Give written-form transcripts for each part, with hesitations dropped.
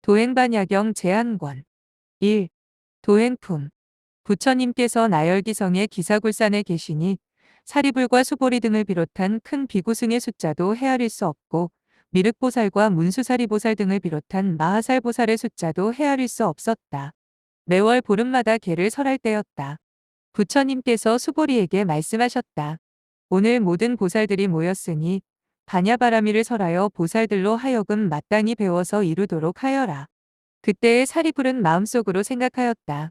도행반야경 제한권 1. 도행품 부처님께서 나열기성의 기사굴산에 계시니 사리불과 수보리 등을 비롯한 큰 비구승의 숫자도 헤아릴 수 없고 미륵보살과 문수사리보살 등을 비롯한 마하살보살의 숫자도 헤아릴 수 없었다. 매월 보름마다 개를 설할 때였다. 부처님께서 수보리에게 말씀하셨다. 오늘 모든 보살들이 모였으니 반야바라미를 설하여 보살들로 하여금 마땅히 배워서 이루도록 하여라. 그때의 사리불은 마음속으로 생각하였다.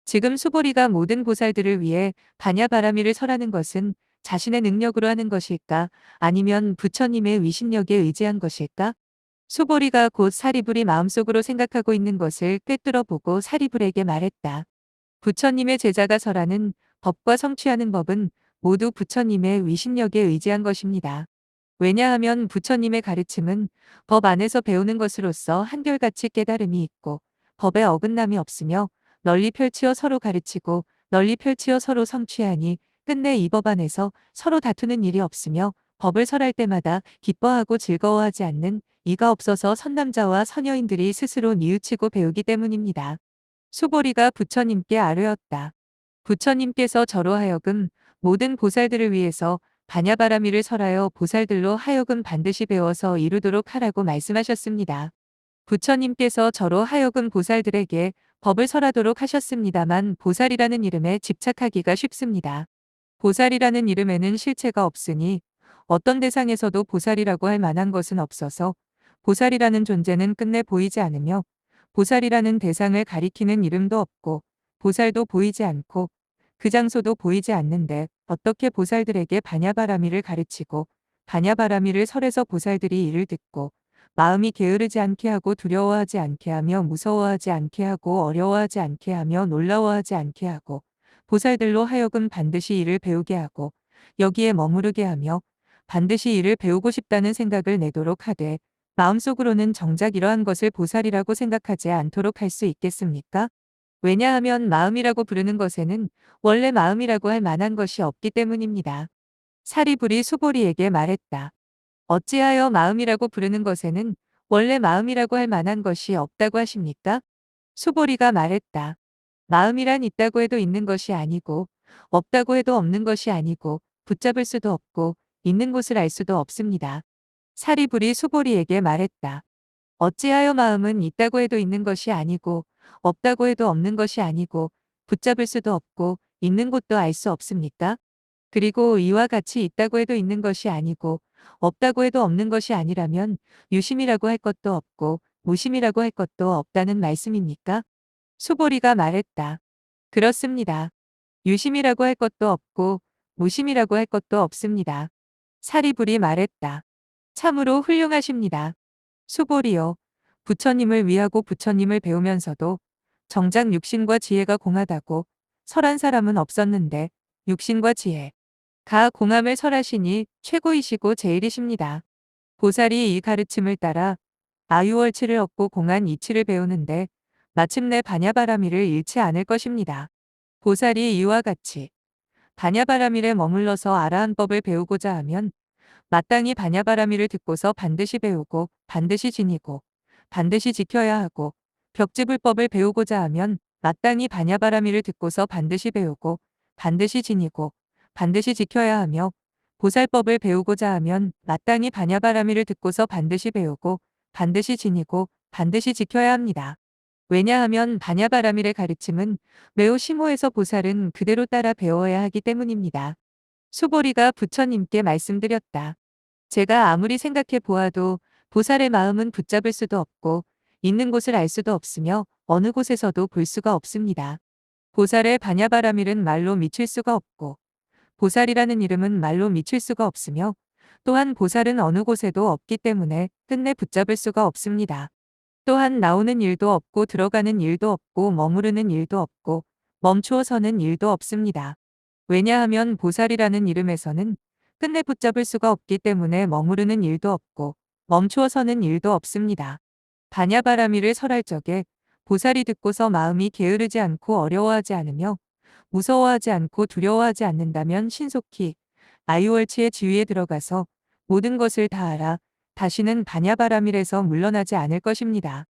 지금 수보리가 모든 보살들을 위해 반야바라미를 설하는 것은 자신의 능력으로 하는 것일까? 아니면 부처님의 위신력에 의지한 것일까? 수보리가 곧 사리불이 마음속으로 생각하고 있는 것을 꿰뚫어 보고 사리불에게 말했다. 부처님의 제자가 설하는 법과 성취하는 법은 모두 부처님의 위신력에 의지한 것입니다. 왜냐하면 부처님의 가르침은 법 안에서 배우는 것으로서 한결같이 깨달음이 있고 법에 어긋남이 없으며 널리 펼치어 서로 가르치고 널리 펼치어 서로 성취하니 끝내 이 법 안에서 서로 다투는 일이 없으며 법을 설할 때마다 기뻐하고 즐거워하지 않는 이가 없어서 선남자와 선여인들이 스스로 뉘우치고 배우기 때문입니다. 수보리가 부처님께 아뢰었다. 부처님께서 저로 하여금 모든 보살들을 위해서 반야바라미를 설하여 보살들로 하여금 반드시 배워서 이루도록 하라고 말씀하셨습니다. 부처님께서 저로 하여금 보살들에게 법을 설하도록 하셨습니다만 보살이라는 이름에 집착하기가 쉽습니다. 보살이라는 이름에는 실체가 없으니 어떤 대상에서도 보살이라고 할 만한 것은 없어서 보살이라는 존재는 끝내 보이지 않으며 보살이라는 대상을 가리키는 이름도 없고 보살도 보이지 않고 그 장소도 보이지 않는데 어떻게 보살들에게 반야바라미를 가르치고 반야바라미를 설해서 보살들이 이를 듣고 마음이 게으르지 않게 하고 두려워하지 않게 하며 무서워하지 않게 하고 어려워하지 않게 하며 놀라워하지 않게 하고 보살들로 하여금 반드시 이를 배우게 하고 여기에 머무르게 하며 반드시 이를 배우고 싶다는 생각을 내도록 하되 마음속으로는 정작 이러한 것을 보살이라고 생각하지 않도록 할 수 있겠습니까? 왜냐하면 마음이라고 부르는 것에는 원래 마음이라고 할 만한 것이 없기 때문입니다. 사리불이 수보리에게 말했다. 어찌하여 마음이라고 부르는 것에는 원래 마음이라고 할 만한 것이 없다고 하십니까? 수보리가 말했다. 마음이란 있다고 해도 있는 것이 아니고 없다고 해도 없는 것이 아니고 붙잡을 수도 없고 있는 곳을 알 수도 없습니다. 사리불이 수보리에게 말했다. 어찌하여 마음은 있다고 해도 있는 것이 아니고 없다고 해도 없는 것이 아니고 붙잡을 수도 없고 있는 곳도 알 수 없습니까? 그리고 이와 같이 있다고 해도 있는 것이 아니고 없다고 해도 없는 것이 아니라면 유심이라고 할 것도 없고 무심이라고 할 것도 없다는 말씀입니까? 수보리가 말했다. 그렇습니다. 유심이라고 할 것도 없고 무심이라고 할 것도 없습니다. 사리불이 말했다. 참으로 훌륭하십니다. 수보리요. 부처님을 위하고 부처님을 배우면서도 정작 육신과 지혜가 공하다고 설한 사람은 없었는데 육신과 지혜가 공함을 설하시니 최고이시고 제일이십니다. 보살이 이 가르침을 따라 아유월치를 얻고 공한 이치를 배우는데 마침내 반야바라미를 잃지 않을 것입니다. 보살이 이와 같이 반야바라밀에 머물러서 아라한법을 배우고자 하면 마땅히 반야바라밀을 듣고서 반드시 배우고 반드시 지니고 반드시 지켜야 하고 벽지불법을 배우고자 하면 마땅히 반야바라밀을 듣고서 반드시 배우고 반드시 지니고 반드시 지켜야 하며 보살법을 배우고자 하면 마땅히 반야바라밀을 듣고서 반드시 배우고 반드시 지니고 반드시 지켜야 합니다. 왜냐하면 반야바라밀의 가르침은 매우 심오해서 보살은 그대로 따라 배워야 하기 때문입니다. 수보리가 부처님께 말씀드렸다. 제가 아무리 생각해 보아도 보살의 마음은 붙잡을 수도 없고 있는 곳을 알 수도 없으며 어느 곳에서도 볼 수가 없습니다. 보살의 반야바라밀은 말로 미칠 수가 없고 보살이라는 이름은 말로 미칠 수가 없으며 또한 보살은 어느 곳에도 없기 때문에 끝내 붙잡을 수가 없습니다. 또한 나오는 일도 없고 들어가는 일도 없고 머무르는 일도 없고 멈추어 서는 일도 없습니다. 왜냐하면 보살이라는 이름에서는 끝내 붙잡을 수가 없기 때문에 머무르는 일도 없고 멈추어 서는 일도 없습니다. 반야바라미를 설할 적에 보살이 듣고서 마음이 게으르지 않고 어려워하지 않으며 무서워하지 않고 두려워하지 않는다면 신속히 아유월치의 지위에 들어가서 모든 것을 다 알아 다시는 반야바라밀에서 물러나지 않을 것입니다.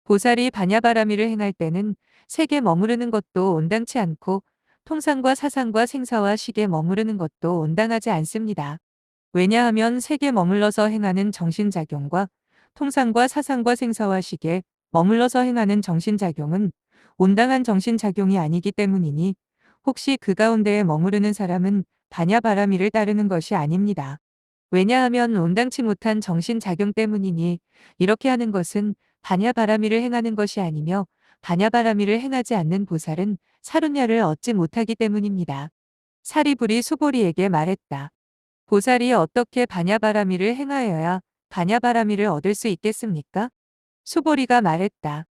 보살이 반야바라밀을 행할 때는 색에 머무르는 것도 온당치 않고 통상과 사상과 생사와 식에 머무르는 것도 온당하지 않습니다. 왜냐하면 색에 머물러서 행하는 정신작용과 통상과 사상과 생사와 식에 머물러서 행하는 정신작용은 온당한 정신작용이 아니기 때문이니 혹시 그 가운데에 머무르는 사람은 반야바라밀을 따르는 것이 아닙니다. 왜냐하면 온당치 못한 정신작용 때문이니 이렇게 하는 것은 반야바라밀을 행하는 것이 아니며 반야바라밀을 행하지 않는 보살은 사루냐를 얻지 못하기 때문입니다. 사리불이 수보리에게 말했다. 보살이 어떻게 반야바라밀을 행하여야 반야바라밀을 얻을 수 있겠습니까? 수보리가 말했다.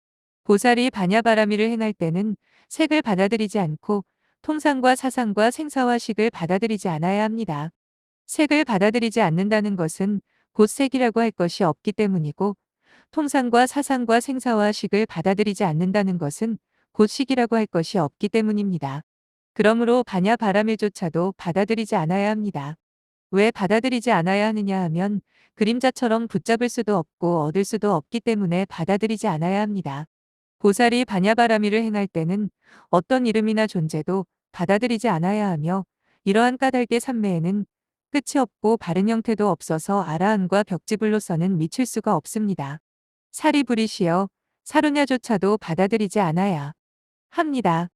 보살이 반야바라밀을 행할 때는 색을 받아들이지 않고 통상과 사상과 생사와 식을 받아들이지 않아야 합니다. 색을 받아들이지 않는다는 것은 곧 색이라고 할 것이 없기 때문이고 통상과 사상과 생사와 식을 받아들이지 않는다는 것은 곧 식이라고 할 것이 없기 때문입니다. 그러므로 반야바라밀조차도 받아들이지 않아야 합니다. 왜 받아들이지 않아야 하느냐 하면 그림자처럼 붙잡을 수도 없고 얻을 수도 없기 때문에 받아들이지 않아야 합니다. 보살이 반야바라밀을 행할 때는 어떤 이름이나 존재도 받아들이지 않아야 하며 이러한 까닭의 삼매에는 끝이 없고 바른 형태도 없어서 아라한과 벽지불로서는 미칠 수가 없습니다. 사리불이시여 사루냐조차도 받아들이지 않아야 합니다.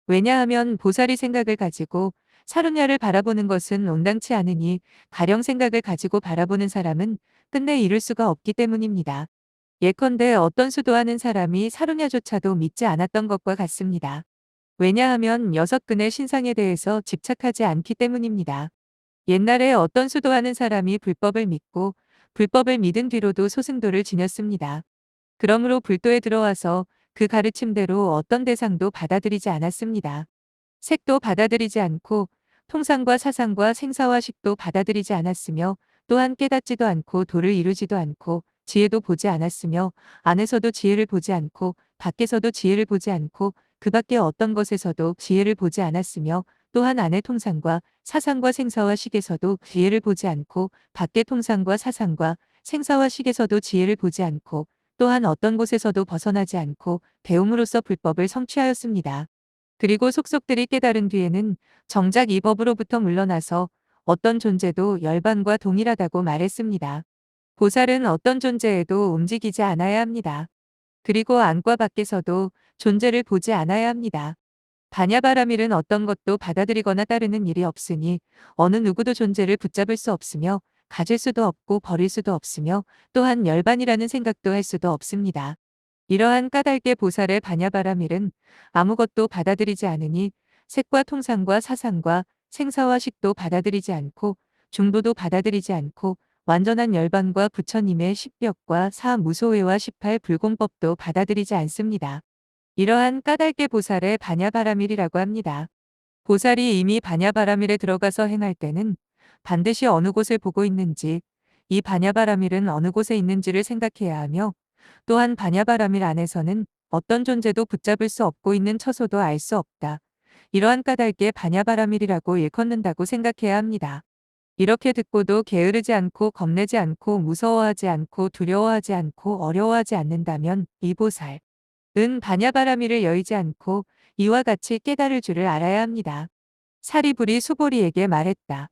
왜냐하면 보살이 생각을 가지고 사루냐를 바라보는 것은 온당치 않으니 가령 생각을 가지고 바라보는 사람은 끝내 이룰 수가 없기 때문입니다. 예컨대 어떤 수도하는 사람이 사루냐조차도 믿지 않았던 것과 같습니다. 왜냐하면 6근의 신상에 대해서 집착하지 않기 때문입니다. 옛날에 어떤 수도하는 사람이 불법을 믿고 불법을 믿은 뒤로도 소승도를 지녔습니다. 그러므로 불도에 들어와서 그 가르침대로 어떤 대상도 받아들이지 않았습니다. 색도 받아들이지 않고 통상과 사상과 생사와 식도 받아들이지 않았으며 또한 깨닫지도 않고 도를 이루지도 않고 지혜도 보지 않았으며 안에서도 지혜를 보지 않고 밖에서도 지혜를 보지 않고 그 밖에 어떤 것에서도 지혜를 보지 않았으며 또한 안의 통상과 사상과 생사와 식에서도 지혜를 보지 않고 밖의 통상과 사상과 생사와 식에서도 지혜를 보지 않고 또한 어떤 곳에서도 벗어나지 않고 배움으로써 불법을 성취하였습니다. 그리고 속속들이 깨달은 뒤에는 정작 이 법으로부터 물러나서 어떤 존재도 열반과 동일하다고 말했습니다. 보살은 어떤 존재에도 움직이지 않아야 합니다. 그리고 안과 밖에서도 존재를 보지 않아야 합니다. 반야바라밀은 어떤 것도 받아들이거나 따르는 일이 없으니 어느 누구도 존재를 붙잡을 수 없으며 가질 수도 없고 버릴 수도 없으며 또한 열반이라는 생각도 할 수도 없습니다. 이러한 까닭의 보살의 반야바라밀은 아무것도 받아들이지 않으니 색과 통상과 사상과 생사와 식도 받아들이지 않고 중도도 받아들이지 않고 완전한 열반과 부처님의 십벽과 사무소회와 18불공법도 받아들이지 않습니다. 이러한 까닭의 보살의 반야바라밀이라고 합니다. 보살이 이미 반야바라밀에 들어가서 행할 때는 반드시 어느 곳을 보고 있는지, 이 반야바라밀은 어느 곳에 있는지를 생각해야 하며 또한 반야바라밀 안에서는 어떤 존재도 붙잡을 수 없고 있는 처소도 알 수 없다. 이러한 까닭에 반야바라밀이라고 일컫는다고 생각해야 합니다. 이렇게 듣고도 게으르지 않고 겁내지 않고 무서워하지 않고 두려워하지 않고 어려워하지 않는다면 이 보살 은 반야바라밀을 여의지 않고 이와 같이 깨달을 줄을 알아야 합니다. 사리불이 수보리에게 말했다.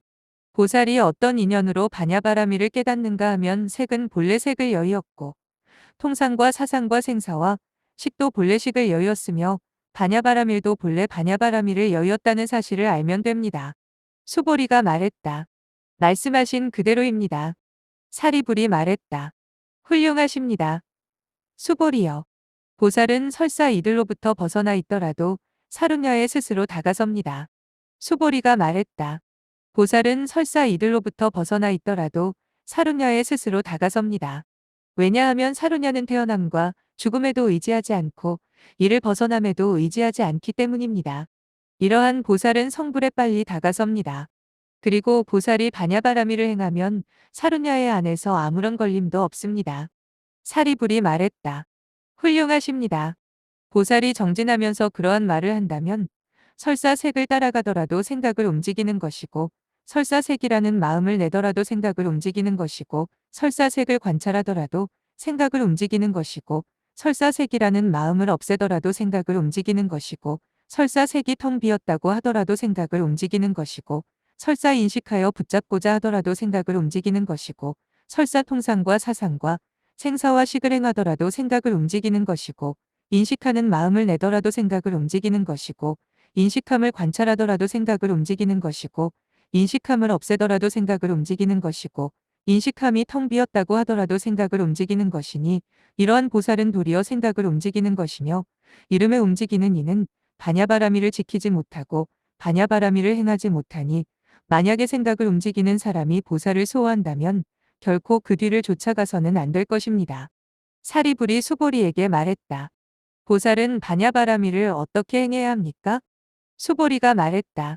보살이 어떤 인연으로 반야바라밀을 깨닫는가 하면 색은 본래 색을 여의었고 통상과 사상과 생사와 식도 본래 식을 여의었으며 반야바라밀도 본래 반야바라밀을 여의었다는 사실을 알면 됩니다. 수보리가 말했다. 말씀하신 그대로입니다. 사리불이 말했다. 훌륭하십니다. 수보리여. 보살은 설사 이들로부터 벗어나 있더라도 사루냐에 스스로 다가섭니다. 수보리가 말했다. 보살은 설사 이들로부터 벗어나 있더라도 사루냐에 스스로 다가섭니다. 왜냐하면 사루냐는 태어남과 죽음에도 의지하지 않고 이를 벗어남에도 의지하지 않기 때문입니다. 이러한 보살은 성불에 빨리 다가섭니다. 그리고 보살이 반야바라밀을 행하면 사루냐의 안에서 아무런 걸림도 없습니다. 사리불이 말했다. 훌륭하십니다. 보살이 정진하면서 그러한 말을 한다면 설사 색을 따라가더라도 생각을 움직이는 것이고 설사 색이라는 마음을 내더라도 생각을 움직이는 것이고 설사 색을 관찰하더라도 생각을 움직이는 것이고 설사 색이라는 마음을 없애더라도 생각을 움직이는 것이고, 설사 색이 텅 비었다고 하더라도 생각을 움직이는 것이고, 설사 인식하여 붙잡고자 하더라도 생각을 움직이는 것이고, 설사 통상과 사상과 생사와 식을 행하더라도 생각을 움직이는 것이고, 인식하는 마음을 내더라도 생각을 움직이는 것이고, 인식함을 관찰하더라도 생각을 움직이는 것이고, 인식함을 없애더라도 생각을 움직이는 것이고, 인식함이 텅 비었다고 하더라도 생각을 움직이는 것이니, 이러한 보살은 도리어 생각을 움직이는 것이며, 이름에 움직이는 이는 바냐바라미를 지키지 못하고 바냐바라미를 행하지 못하니, 만약에 생각을 움직이는 사람이 보살을 소호한다면 결코 그 뒤를 쫓아가서는 안 될 것입니다. 사리불이 수보리에게 말했다. 보살은 바냐바라미를 어떻게 행해야 합니까? 수보리가 말했다.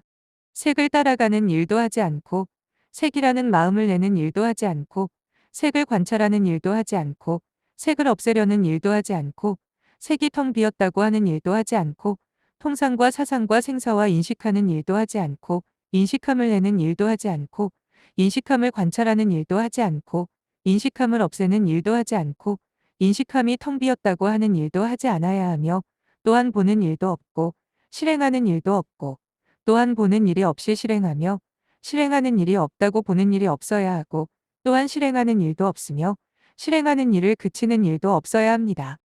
색을 따라가는 일도 하지 않고, 색이라는 마음을 내는 일도 하지 않고, 색을 관찰하는 일도 하지 않고, 색을 없애려는 일도 하지 않고, 색이 텅 비었다고 하는 일도 하지 않고, 통상과 사상과 생사와 인식하는 일도 하지 않고, 인식함을 내는 일도 하지 않고, 인식함을 관찰하는 일도 하지 않고, 인식함을 없애는 일도 하지 않고, 인식함이 텅 비었다고 하는 일도 하지 않아야 하며, 또한 보는 일도 없고, 실행하는 일도 없고, 또한 보는 일이 없이 실행하며, 실행하는 일이 없다고 보는 일이 없어야 하고, 또한 실행하는 일도 없으며, 실행하는 일을 그치는 일도 없어야 합니다.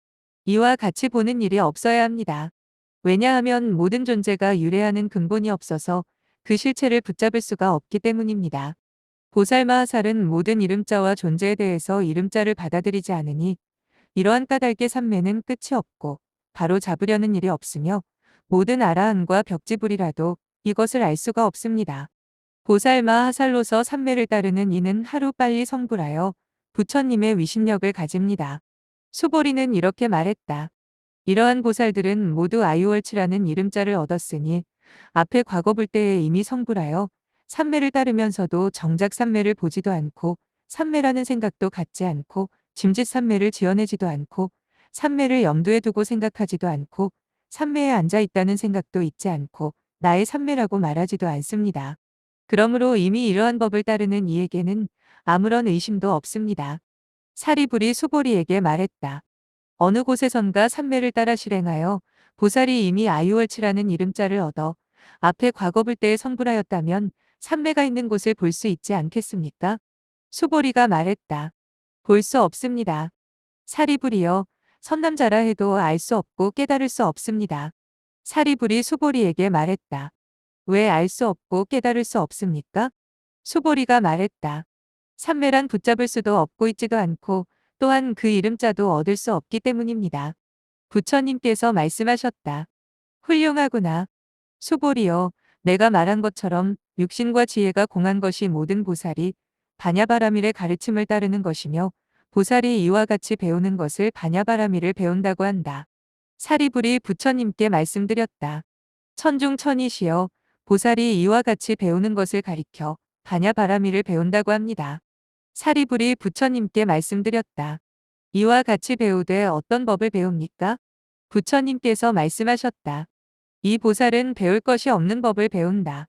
이와 같이 보는 일이 없어야 합니다. 왜냐하면 모든 존재가 유래하는 근본이 없어서 그 실체를 붙잡을 수가 없기 때문입니다. 보살마하살은 모든 이름자와 존재에 대해서 이름자를 받아들이지 않으니, 이러한 까닭의 삼매는 끝이 없고 바로 잡으려는 일이 없으며, 모든 아라한과 벽지불이라도 이것을 알 수가 없습니다. 보살마하살로서 삼매를 따르는 이는 하루빨리 성불하여 부처님의 위신력을 가집니다. 수보리는 이렇게 말했다. 이러한 보살들은 모두 아유월치라는 이름자를 얻었으니, 앞에 과거불때에 이미 성불하여 삼매를 따르면서도 정작 삼매를 보지도 않고, 삼매라는 생각도 갖지 않고, 짐짓 삼매를 지어내지도 않고, 삼매를 염두에 두고 생각하지도 않고, 삼매에 앉아 있다는 생각도 있지 않고, 나의 삼매라고 말하지도 않습니다. 그러므로 이미 이러한 법을 따르는 이에게는 아무런 의심도 없습니다. 사리불이 수보리에게 말했다. 어느 곳에선가 삼매를 따라 실행하여 보살이 이미 아유월치라는 이름자를 얻어 앞에 과거불때에 성불하였다면 삼매가 있는 곳을 볼 수 있지 않겠습니까? 수보리가 말했다. 볼 수 없습니다. 사리불이여, 선남자라 해도 알 수 없고 깨달을 수 없습니다. 사리불이 수보리에게 말했다. 왜 알 수 없고 깨달을 수 없습니까? 수보리가 말했다. 삼매란 붙잡을 수도 없고 있지도 않고, 또한 그 이름자도 얻을 수 없기 때문입니다. 부처님께서 말씀하셨다. 훌륭하구나. 수보리여, 내가 말한 것처럼 육신과 지혜가 공한 것이 모든 보살이 바냐바라밀의 가르침을 따르는 것이며, 보살이 이와 같이 배우는 것을 바냐바라밀을 배운다고 한다. 사리불이 부처님께 말씀드렸다. 천중천이시여, 보살이 이와 같이 배우는 것을 가리켜 바냐바라밀을 배운다고 합니다. 사리불이 부처님께 말씀드렸다. 이와 같이 배우되 어떤 법을 배웁니까? 부처님께서 말씀하셨다. 이 보살은 배울 것이 없는 법을 배운다.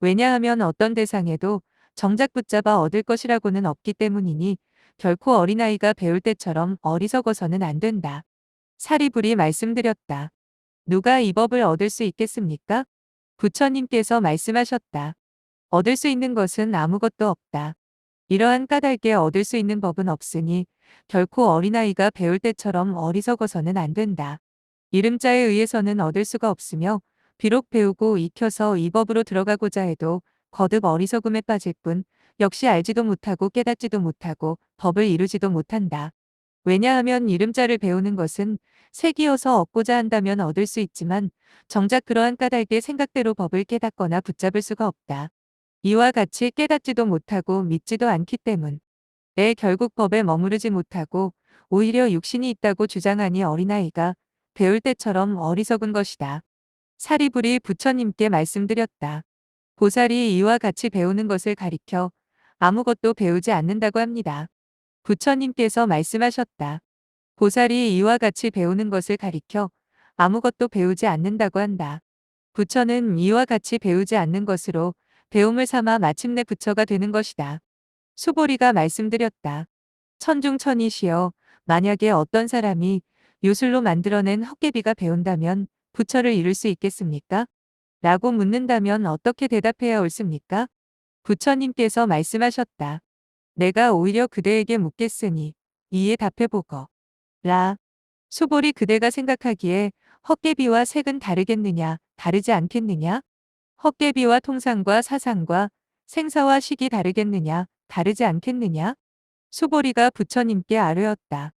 왜냐하면 어떤 대상에도 정작 붙잡아 얻을 것이라고는 없기 때문이니, 결코 어린아이가 배울 때처럼 어리석어서는 안 된다. 사리불이 말씀드렸다. 누가 이 법을 얻을 수 있겠습니까? 부처님께서 말씀하셨다. 얻을 수 있는 것은 아무것도 없다. 이러한 까닭에 얻을 수 있는 법은 없으니 결코 어린아이가 배울 때처럼 어리석어서는 안 된다. 이름자에 의해서는 얻을 수가 없으며, 비록 배우고 익혀서 이 법으로 들어가고자 해도 거듭 어리석음에 빠질 뿐, 역시 알지도 못하고 깨닫지도 못하고 법을 이루지도 못한다. 왜냐하면 이름자를 배우는 것은 색이어서 얻고자 한다면 얻을 수 있지만, 정작 그러한 까닭의 생각대로 법을 깨닫거나 붙잡을 수가 없다. 이와 같이 깨닫지도 못하고 믿지도 않기 때문. 결국 법에 머무르지 못하고 오히려 육신이 있다고 주장하니 어린아이가 배울 때처럼 어리석은 것이다. 사리불이 부처님께 말씀드렸다. 보살이 이와 같이 배우는 것을 가리켜 아무것도 배우지 않는다고 합니다. 부처님께서 말씀하셨다. 보살이 이와 같이 배우는 것을 가리켜 아무것도 배우지 않는다고 한다. 부처는 이와 같이 배우지 않는 것으로 배움을 삼아 마침내 부처가 되는 것이다. 수보리가 말씀드렸다. 천중천이시여, 만약에 어떤 사람이 요술로 만들어낸 헛개비가 배운다면 부처를 이룰 수 있겠습니까? 라고 묻는다면 어떻게 대답해야 옳습니까? 부처님께서 말씀하셨다. 내가 오히려 그대에게 묻겠으니 이에 답해보거. 라. 수볼이 그대가 생각하기에 헛개비와 색은 다르겠느냐, 다르지 않겠느냐? 헛개비와 통상과 사상과 생사와 식이 다르겠느냐, 다르지 않겠느냐? 수보리가 부처님께 아뢰었다.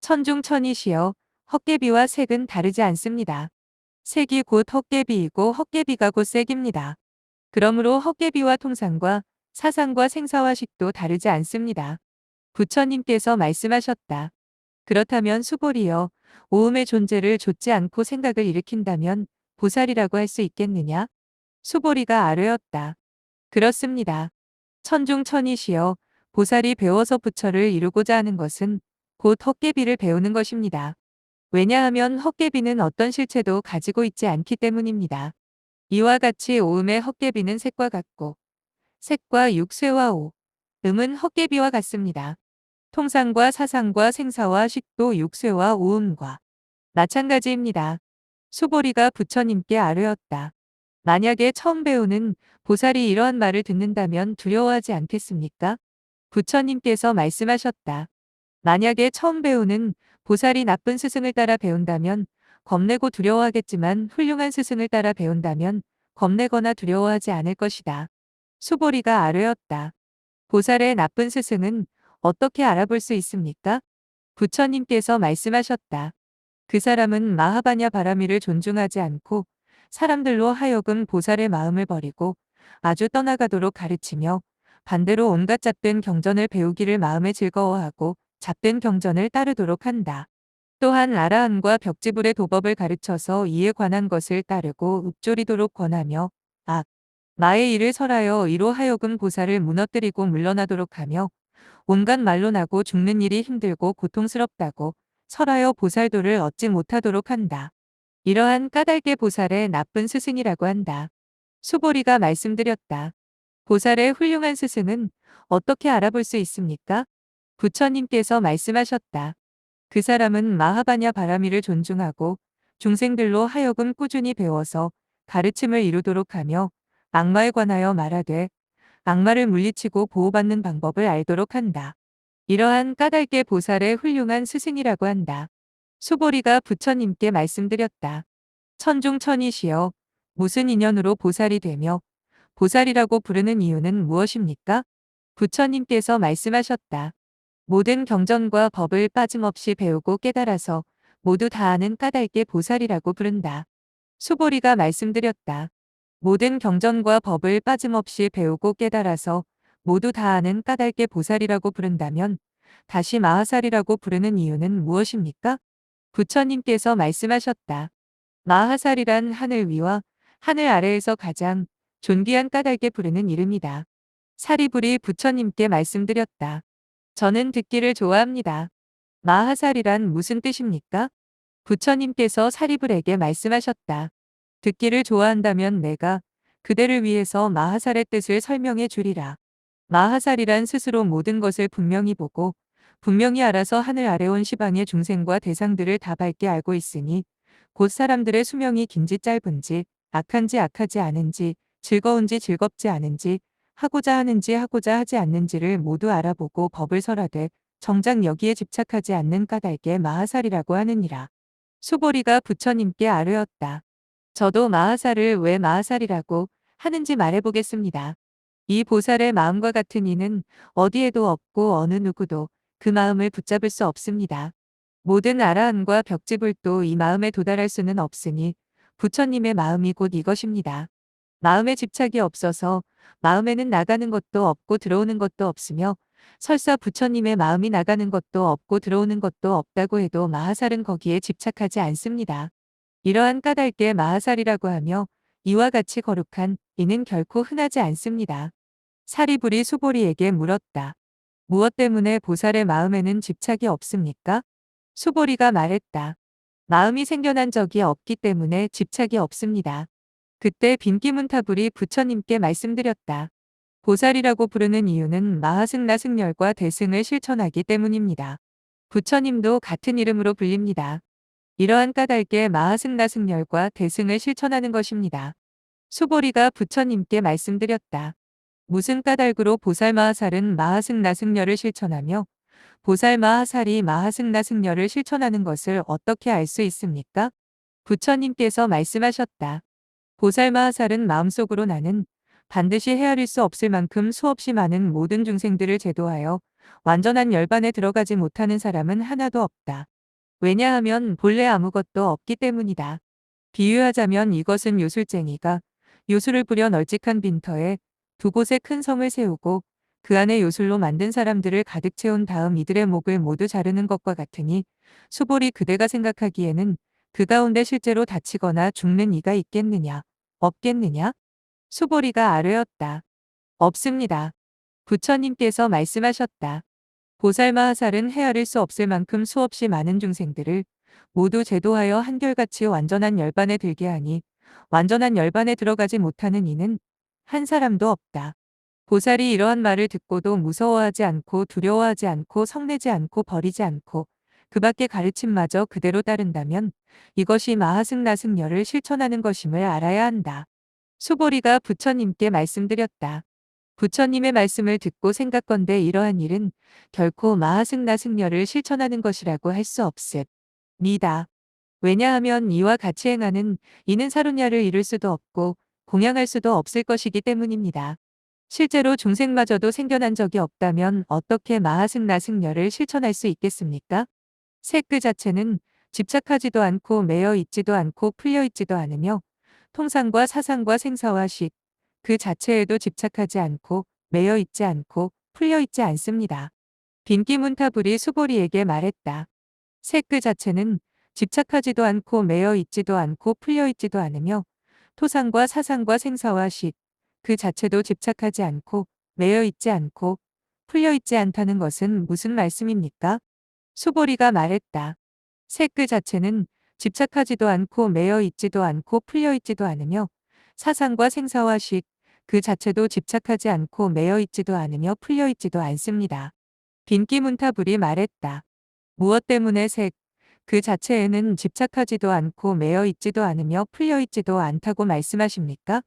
천중천이시여, 헛개비와 색은 다르지 않습니다. 색이 곧 헛개비이고 헛개비가 곧 색입니다. 그러므로 헛개비와 통상과 사상과 생사와 식도 다르지 않습니다. 부처님께서 말씀하셨다. 그렇다면 수보리여, 오음의 존재를 좇지 않고 생각을 일으킨다면 보살이라고 할 수 있겠느냐? 수보리가 아뢰었다. 그렇습니다. 천중천이시여, 보살이 배워서 부처를 이루고자 하는 것은 곧 헛개비를 배우는 것입니다. 왜냐하면 헛개비는 어떤 실체도 가지고 있지 않기 때문입니다. 이와 같이 오음의 헛개비는 색과 같고 색과 육쇠와 오, 음은 헛개비와 같습니다. 통상과 사상과 생사와 식도 육쇠와 오음과 마찬가지입니다. 수보리가 부처님께 아뢰었다. 만약에 처음 배우는 보살이 이러한 말을 듣는다면 두려워하지 않겠습니까? 부처님께서 말씀하셨다. 만약에 처음 배우는 보살이 나쁜 스승을 따라 배운다면 겁내고 두려워하겠지만 훌륭한 스승을 따라 배운다면 겁내거나 두려워하지 않을 것이다. 수보리가 아뢰었다. 보살의 나쁜 스승은 어떻게 알아볼 수 있습니까? 부처님께서 말씀하셨다. 그 사람은 마하바냐 바라미를 존중하지 않고 사람들로 하여금 보살의 마음을 버리고 아주 떠나가도록 가르치며 반대로 온갖 잡된 경전을 배우기를 마음에 즐거워하고 잡된 경전을 따르도록 한다. 또한 아라한과 벽지불의 도법을 가르쳐서 이에 관한 것을 따르고 읊조리도록 권하며 마의 일을 설하여 이로 하여금 보살을 무너뜨리고 물러나도록 하며 온갖 말로 나고 죽는 일이 힘들고 고통스럽다고 설하여 보살도를 얻지 못하도록 한다. 이러한 까닭의 보살의 나쁜 스승이라고 한다. 수보리가 말씀드렸다. 보살의 훌륭한 스승은 어떻게 알아볼 수 있습니까? 부처님께서 말씀하셨다. 그 사람은 마하바냐 바라미를 존중하고 중생들로 하여금 꾸준히 배워서 가르침을 이루도록 하며 악마에 관하여 말하되 악마를 물리치고 보호받는 방법을 알도록 한다. 이러한 까닭의 보살의 훌륭한 스승이라고 한다. 수보리가 부처님께 말씀드렸다. 천중천이시여, 무슨 인연으로 보살이 되며 보살이라고 부르는 이유는 무엇입니까? 부처님께서 말씀하셨다. 모든 경전과 법을 빠짐없이 배우고 깨달아서 모두 다 아는 까닭의 보살이라고 부른다. 수보리가 말씀드렸다. 모든 경전과 법을 빠짐없이 배우고 깨달아서 모두 다 아는 까닭의 보살이라고 부른다면 다시 마하살이라고 부르는 이유는 무엇입니까? 부처님께서 말씀하셨다. 마하살이란 하늘 위와 하늘 아래에서 가장 존귀한 까닭에 부르는 이름이다. 사리불이 부처님께 말씀드렸다. 저는 듣기를 좋아합니다. 마하살이란 무슨 뜻입니까? 부처님께서 사리불에게 말씀하셨다. 듣기를 좋아한다면 내가 그대를 위해서 마하살의 뜻을 설명해 주리라. 마하살이란 스스로 모든 것을 분명히 보고 분명히 알아서 하늘 아래 온 시방의 중생과 대상들을 다 밝게 알고 있으니 곧 사람들의 수명이 긴지 짧은지 악한지 악하지 않은지 즐거운지 즐겁지 않은지 하고자 하는지 하고자 하지 않는지를 모두 알아보고 법을 설하되 정작 여기에 집착하지 않는 까닭에 마하살이라고 하느니라. 수보리가 부처님께 아뢰었다. 저도 마하살을 왜 마하살이라고 하는지 말해보겠습니다. 이 보살의 마음과 같은 이는 어디에도 없고 어느 누구도 그 마음을 붙잡을 수 없습니다. 모든 아라한과 벽지불도 이 마음에 도달할 수는 없으니 부처님의 마음이 곧 이것입니다. 마음에 집착이 없어서 마음에는 나가는 것도 없고 들어오는 것도 없으며 설사 부처님의 마음이 나가는 것도 없고 들어오는 것도 없다고 해도 마하살은 거기에 집착하지 않습니다. 이러한 까닭에 마하살이라고 하며 이와 같이 거룩한 이는 결코 흔하지 않습니다. 사리불이 수보리에게 물었다. 무엇 때문에 보살의 마음에는 집착이 없습니까? 수보리가 말했다. 마음이 생겨난 적이 없기 때문에 집착이 없습니다. 그때 빈기문타불이 부처님께 말씀드렸다. 보살이라고 부르는 이유는 마하승라승열과 대승을 실천하기 때문입니다. 부처님도 같은 이름으로 불립니다. 이러한 까닭에 마하승나승열과 대승을 실천하는 것입니다. 수보리가 부처님께 말씀드렸다. 무슨 까닭으로 보살마하살은 마하승나승열을 실천하며 보살마하살이 마하승나승열을 실천하는 것을 어떻게 알 수 있습니까? 부처님께서 말씀하셨다. 보살마하살은 마음속으로 나는 반드시 헤아릴 수 없을 만큼 수없이 많은 모든 중생들을 제도하여 완전한 열반에 들어가지 못하는 사람은 하나도 없다. 왜냐하면 본래 아무것도 없기 때문이다. 비유하자면 이것은 요술쟁이가 요술을 부려 널찍한 빈터에 두 곳에 큰 성을 세우고 그 안에 요술로 만든 사람들을 가득 채운 다음 이들의 목을 모두 자르는 것과 같으니 수보리 그대가 생각하기에는 그 가운데 실제로 다치거나 죽는 이가 있겠느냐, 없겠느냐? 수보리가 아뢰었다. 없습니다. 부처님께서 말씀하셨다. 보살마하살은 헤아릴 수 없을 만큼 수없이 많은 중생들을 모두 제도하여 한결같이 완전한 열반에 들게 하니 완전한 열반에 들어가지 못하는 이는 한 사람도 없다. 보살이 이러한 말을 듣고도 무서워하지 않고 두려워하지 않고 성내지 않고 버리지 않고 그 밖의 가르침마저 그대로 따른다면 이것이 마하승나승열을 실천하는 것임을 알아야 한다. 수보리가 부처님께 말씀드렸다. 부처님의 말씀을 듣고 생각건대 이러한 일은 결코 마하승나승열을 실천하는 것이라고 할 수 없습니다. 왜냐하면 이와 같이 행하는 이는 사루냐를 이룰 수도 없고 공양할 수도 없을 것이기 때문입니다. 실제로 중생마저도 생겨난 적이 없다면 어떻게 마하승나승열을 실천할 수 있겠습니까? 색 그 자체는 집착하지도 않고 매여 있지도 않고 풀려 있지도 않으며 통상과 사상과 생사와 식, 그 자체에도 집착하지 않고 매여 있지 않고 풀려 있지 않습니다. 빈기문타불이 수보리에게 말했다. 색 그 자체는 집착하지도 않고 매여 있지도 않고 풀려 있지도 않으며 토상과 사상과 생사와 식, 그 자체도 집착하지 않고 매여 있지 않고 풀려 있지 않다는 것은 무슨 말씀입니까? 수보리가 말했다. 색 그 자체는 집착하지도 않고 매여 있지도 않고 풀려 있지도 않으며 사상과 생사와 식, 그 자체도 집착하지 않고 매여 있지도 않으며 풀려 있지도 않습니다. 빈기문타불이 말했다. 무엇 때문에 색, 그 자체에는 집착하지도 않고 매여 있지도 않으며 풀려 있지도 않다고 말씀하십니까?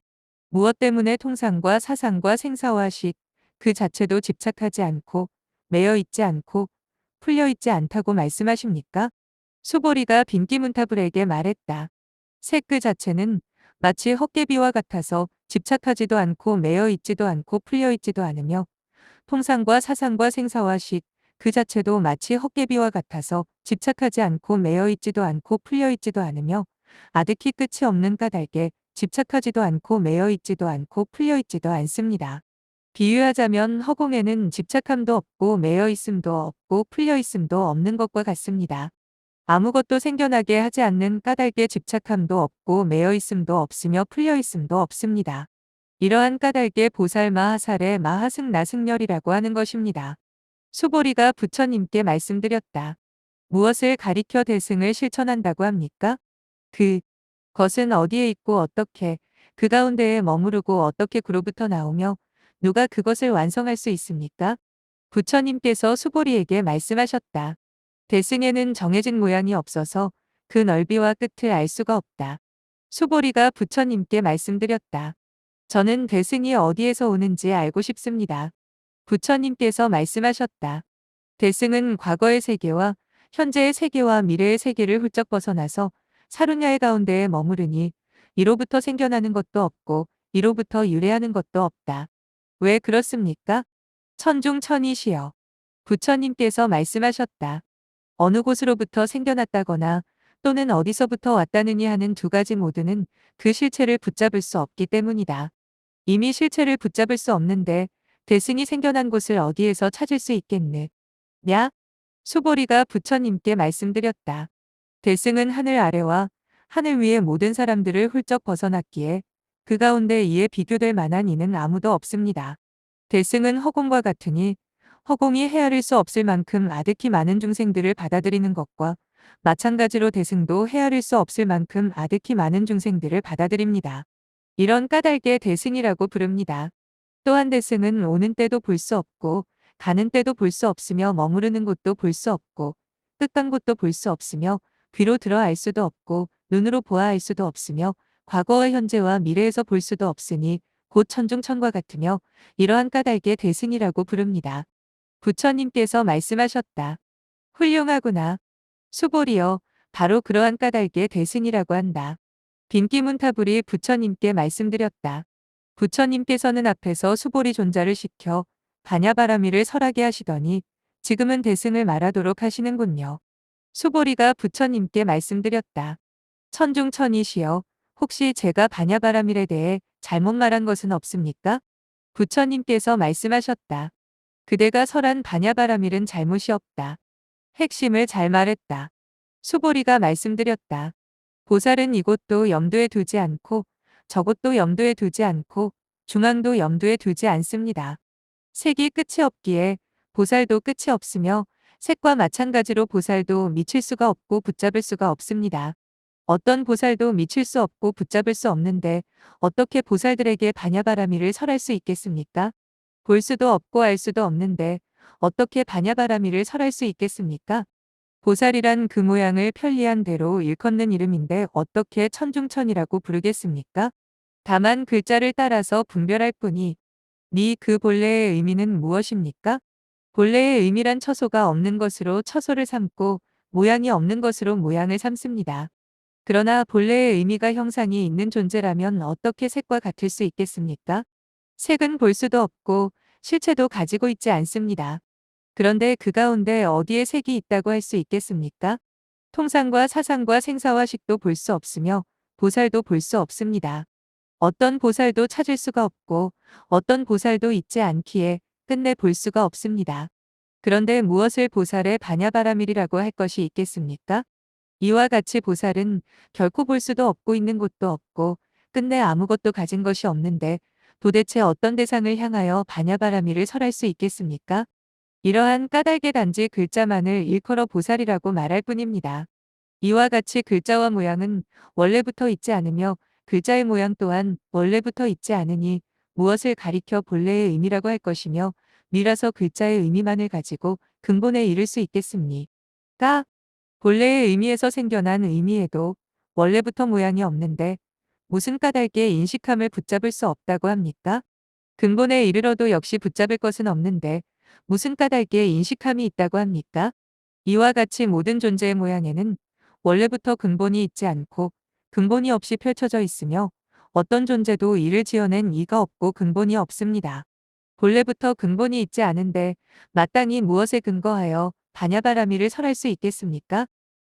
무엇 때문에 통상과 사상과 생사와 식, 그 자체도 집착하지 않고 매여 있지 않고 풀려 있지 않다고 말씀하십니까? 수보리가 빈기문타불에게 말했다. 색 그 자체는 마치 헛개비와 같아서 집착하지도 않고 매여 있지도 않고 풀려 있지도 않으며 통상과 사상과 생사와 식, 그 자체도 마치 헛개비와 같아서 집착하지 않고 매여 있지도 않고 풀려 있지도 않으며 아득히 끝이 없는 까닭에 집착하지도 않고 매여 있지도 않고 풀려 있지도 않습니다. 비유하자면 허공에는 집착함도 없고 매여 있음도 없고 풀려 있음도 없는 것과 같습니다. 아무것도 생겨나게 하지 않는 까닭에 집착함도 없고 매여 있음도 없으며 풀려 있음도 없습니다. 이러한 까닭에 보살마하살의 마하승나승열이라고 하는 것입니다. 수보리가 부처님께 말씀드렸다. 무엇을 가리켜 대승을 실천한다고 합니까? 것은 어디에 있고 어떻게 그 가운데에 머무르고 어떻게 그로부터 나오며 누가 그것을 완성할 수 있습니까? 부처님께서 수보리에게 말씀하셨다. 대승에는 정해진 모양이 없어서 그 넓이와 끝을 알 수가 없다. 수보리가 부처님께 말씀드렸다. 저는 대승이 어디에서 오는지 알고 싶습니다. 부처님께서 말씀하셨다. 대승은 과거의 세계와 현재의 세계와 미래의 세계를 훌쩍 벗어나서 사루냐의 가운데에 머무르니 이로부터 생겨나는 것도 없고 이로부터 유래하는 것도 없다. 왜 그렇습니까? 천중천이시여. 부처님께서 말씀하셨다. 어느 곳으로부터 생겨났다거나 또는 어디서부터 왔다느니 하는 두 가지 모두는 그 실체를 붙잡을 수 없기 때문이다. 이미 실체를 붙잡을 수 없는데 대승이 생겨난 곳을 어디에서 찾을 수 있겠느냐? 수보리가 부처님께 말씀드렸다. 대승은 하늘 아래와 하늘 위의 모든 사람들을 훌쩍 벗어났기에 그 가운데 이에 비교될 만한 이는 아무도 없습니다. 대승은 허공과 같으니 허공이 헤아릴 수 없을 만큼 아득히 많은 중생들을 받아들이는 것과 마찬가지로 대승도 헤아릴 수 없을 만큼 아득히 많은 중생들을 받아들입니다. 이런 까닭에 대승이라고 부릅니다. 또한 대승은 오는 때도 볼 수 없고 가는 때도 볼 수 없으며 머무르는 곳도 볼 수 없고 끝간 곳도 볼 수 없으며 귀로 들어 알 수도 없고 눈으로 보아 알 수도 없으며 과거와 현재와 미래에서 볼 수도 없으니 곧 천중천과 같으며 이러한 까닭에 대승이라고 부릅니다. 부처님께서 말씀하셨다. 훌륭하구나. 수보리여, 바로 그러한 까닭에 대승이라고 한다. 빈기문타불이 부처님께 말씀드렸다. 부처님께서는 앞에서 수보리 존자를 시켜 바냐바라미를 설하게 하시더니 지금은 대승을 말하도록 하시는군요. 수보리가 부처님께 말씀드렸다. 천중천이시여, 혹시 제가 바냐바라밀에 대해 잘못 말한 것은 없습니까? 부처님께서 말씀하셨다. 그대가 설한 바냐바라밀은 잘못이 없다. 핵심을 잘 말했다. 수보리가 말씀드렸다. 보살은 이곳도 염두에 두지 않고 저곳도 염두에 두지 않고 중앙도 염두에 두지 않습니다. 색이 끝이 없기에 보살도 끝이 없으며 색과 마찬가지로 보살도 미칠 수가 없고 붙잡을 수가 없습니다. 어떤 보살도 미칠 수 없고 붙잡을 수 없는데 어떻게 보살들에게 바냐바라미를 설할 수 있겠습니까? 볼 수도 없고 알 수도 없는데 어떻게 바냐바라미를 설할 수 있겠습니까? 보살이란 그 모양을 편리한 대로 일컫는 이름인데 어떻게 천중천이라고 부르겠습니까? 다만 글자를 따라서 분별할 뿐이 그 본래의 의미는 무엇입니까? 본래의 의미란 처소가 없는 것으로 처소를 삼고 모양이 없는 것으로 모양을 삼습니다. 그러나 본래의 의미가 형상이 있는 존재라면 어떻게 색과 같을 수 있겠습니까? 색은 볼 수도 없고 실체도 가지고 있지 않습니다. 그런데 그 가운데 어디에 색이 있다고 할 수 있겠습니까? 통상과 사상과 생사와 식도 볼 수 없으며 보살도 볼 수 없습니다. 어떤 보살도 찾을 수가 없고 어떤 보살도 있지 않기에 끝내 볼 수가 없습니다. 그런데 무엇을 보살의 바냐바라밀이라고 할 것이 있겠습니까? 이와 같이 보살은 결코 볼 수도 없고 있는 곳도 없고 끝내 아무것도 가진 것이 없는데 도대체 어떤 대상을 향하여 바냐바라밀을 설할 수 있겠습니까? 이러한 까닭의 단지 글자만을 일컬어 보살이라고 말할 뿐입니다. 이와 같이 글자와 모양은 원래부터 있지 않으며 글자의 모양 또한 원래부터 있지 않으니 무엇을 가리켜 본래의 의미라고 할 것이며 미라서 글자의 의미만을 가지고 근본에 이를 수 있겠습니까? 본래의 의미에서 생겨난 의미에도 원래부터 모양이 없는데 무슨 까닭에 인식함을 붙잡을 수 없다고 합니까? 근본에 이르러도 역시 붙잡을 것은 없는데 무슨 까닭에 인식함이 있다고 합니까? 이와 같이 모든 존재의 모양에는 원래부터 근본이 있지 않고 근본이 없이 펼쳐져 있으며 어떤 존재도 이를 지어낸 이가 없고 근본이 없습니다. 본래부터 근본이 있지 않은데 마땅히 무엇에 근거하여 바냐바라밀을 설할 수 있겠습니까?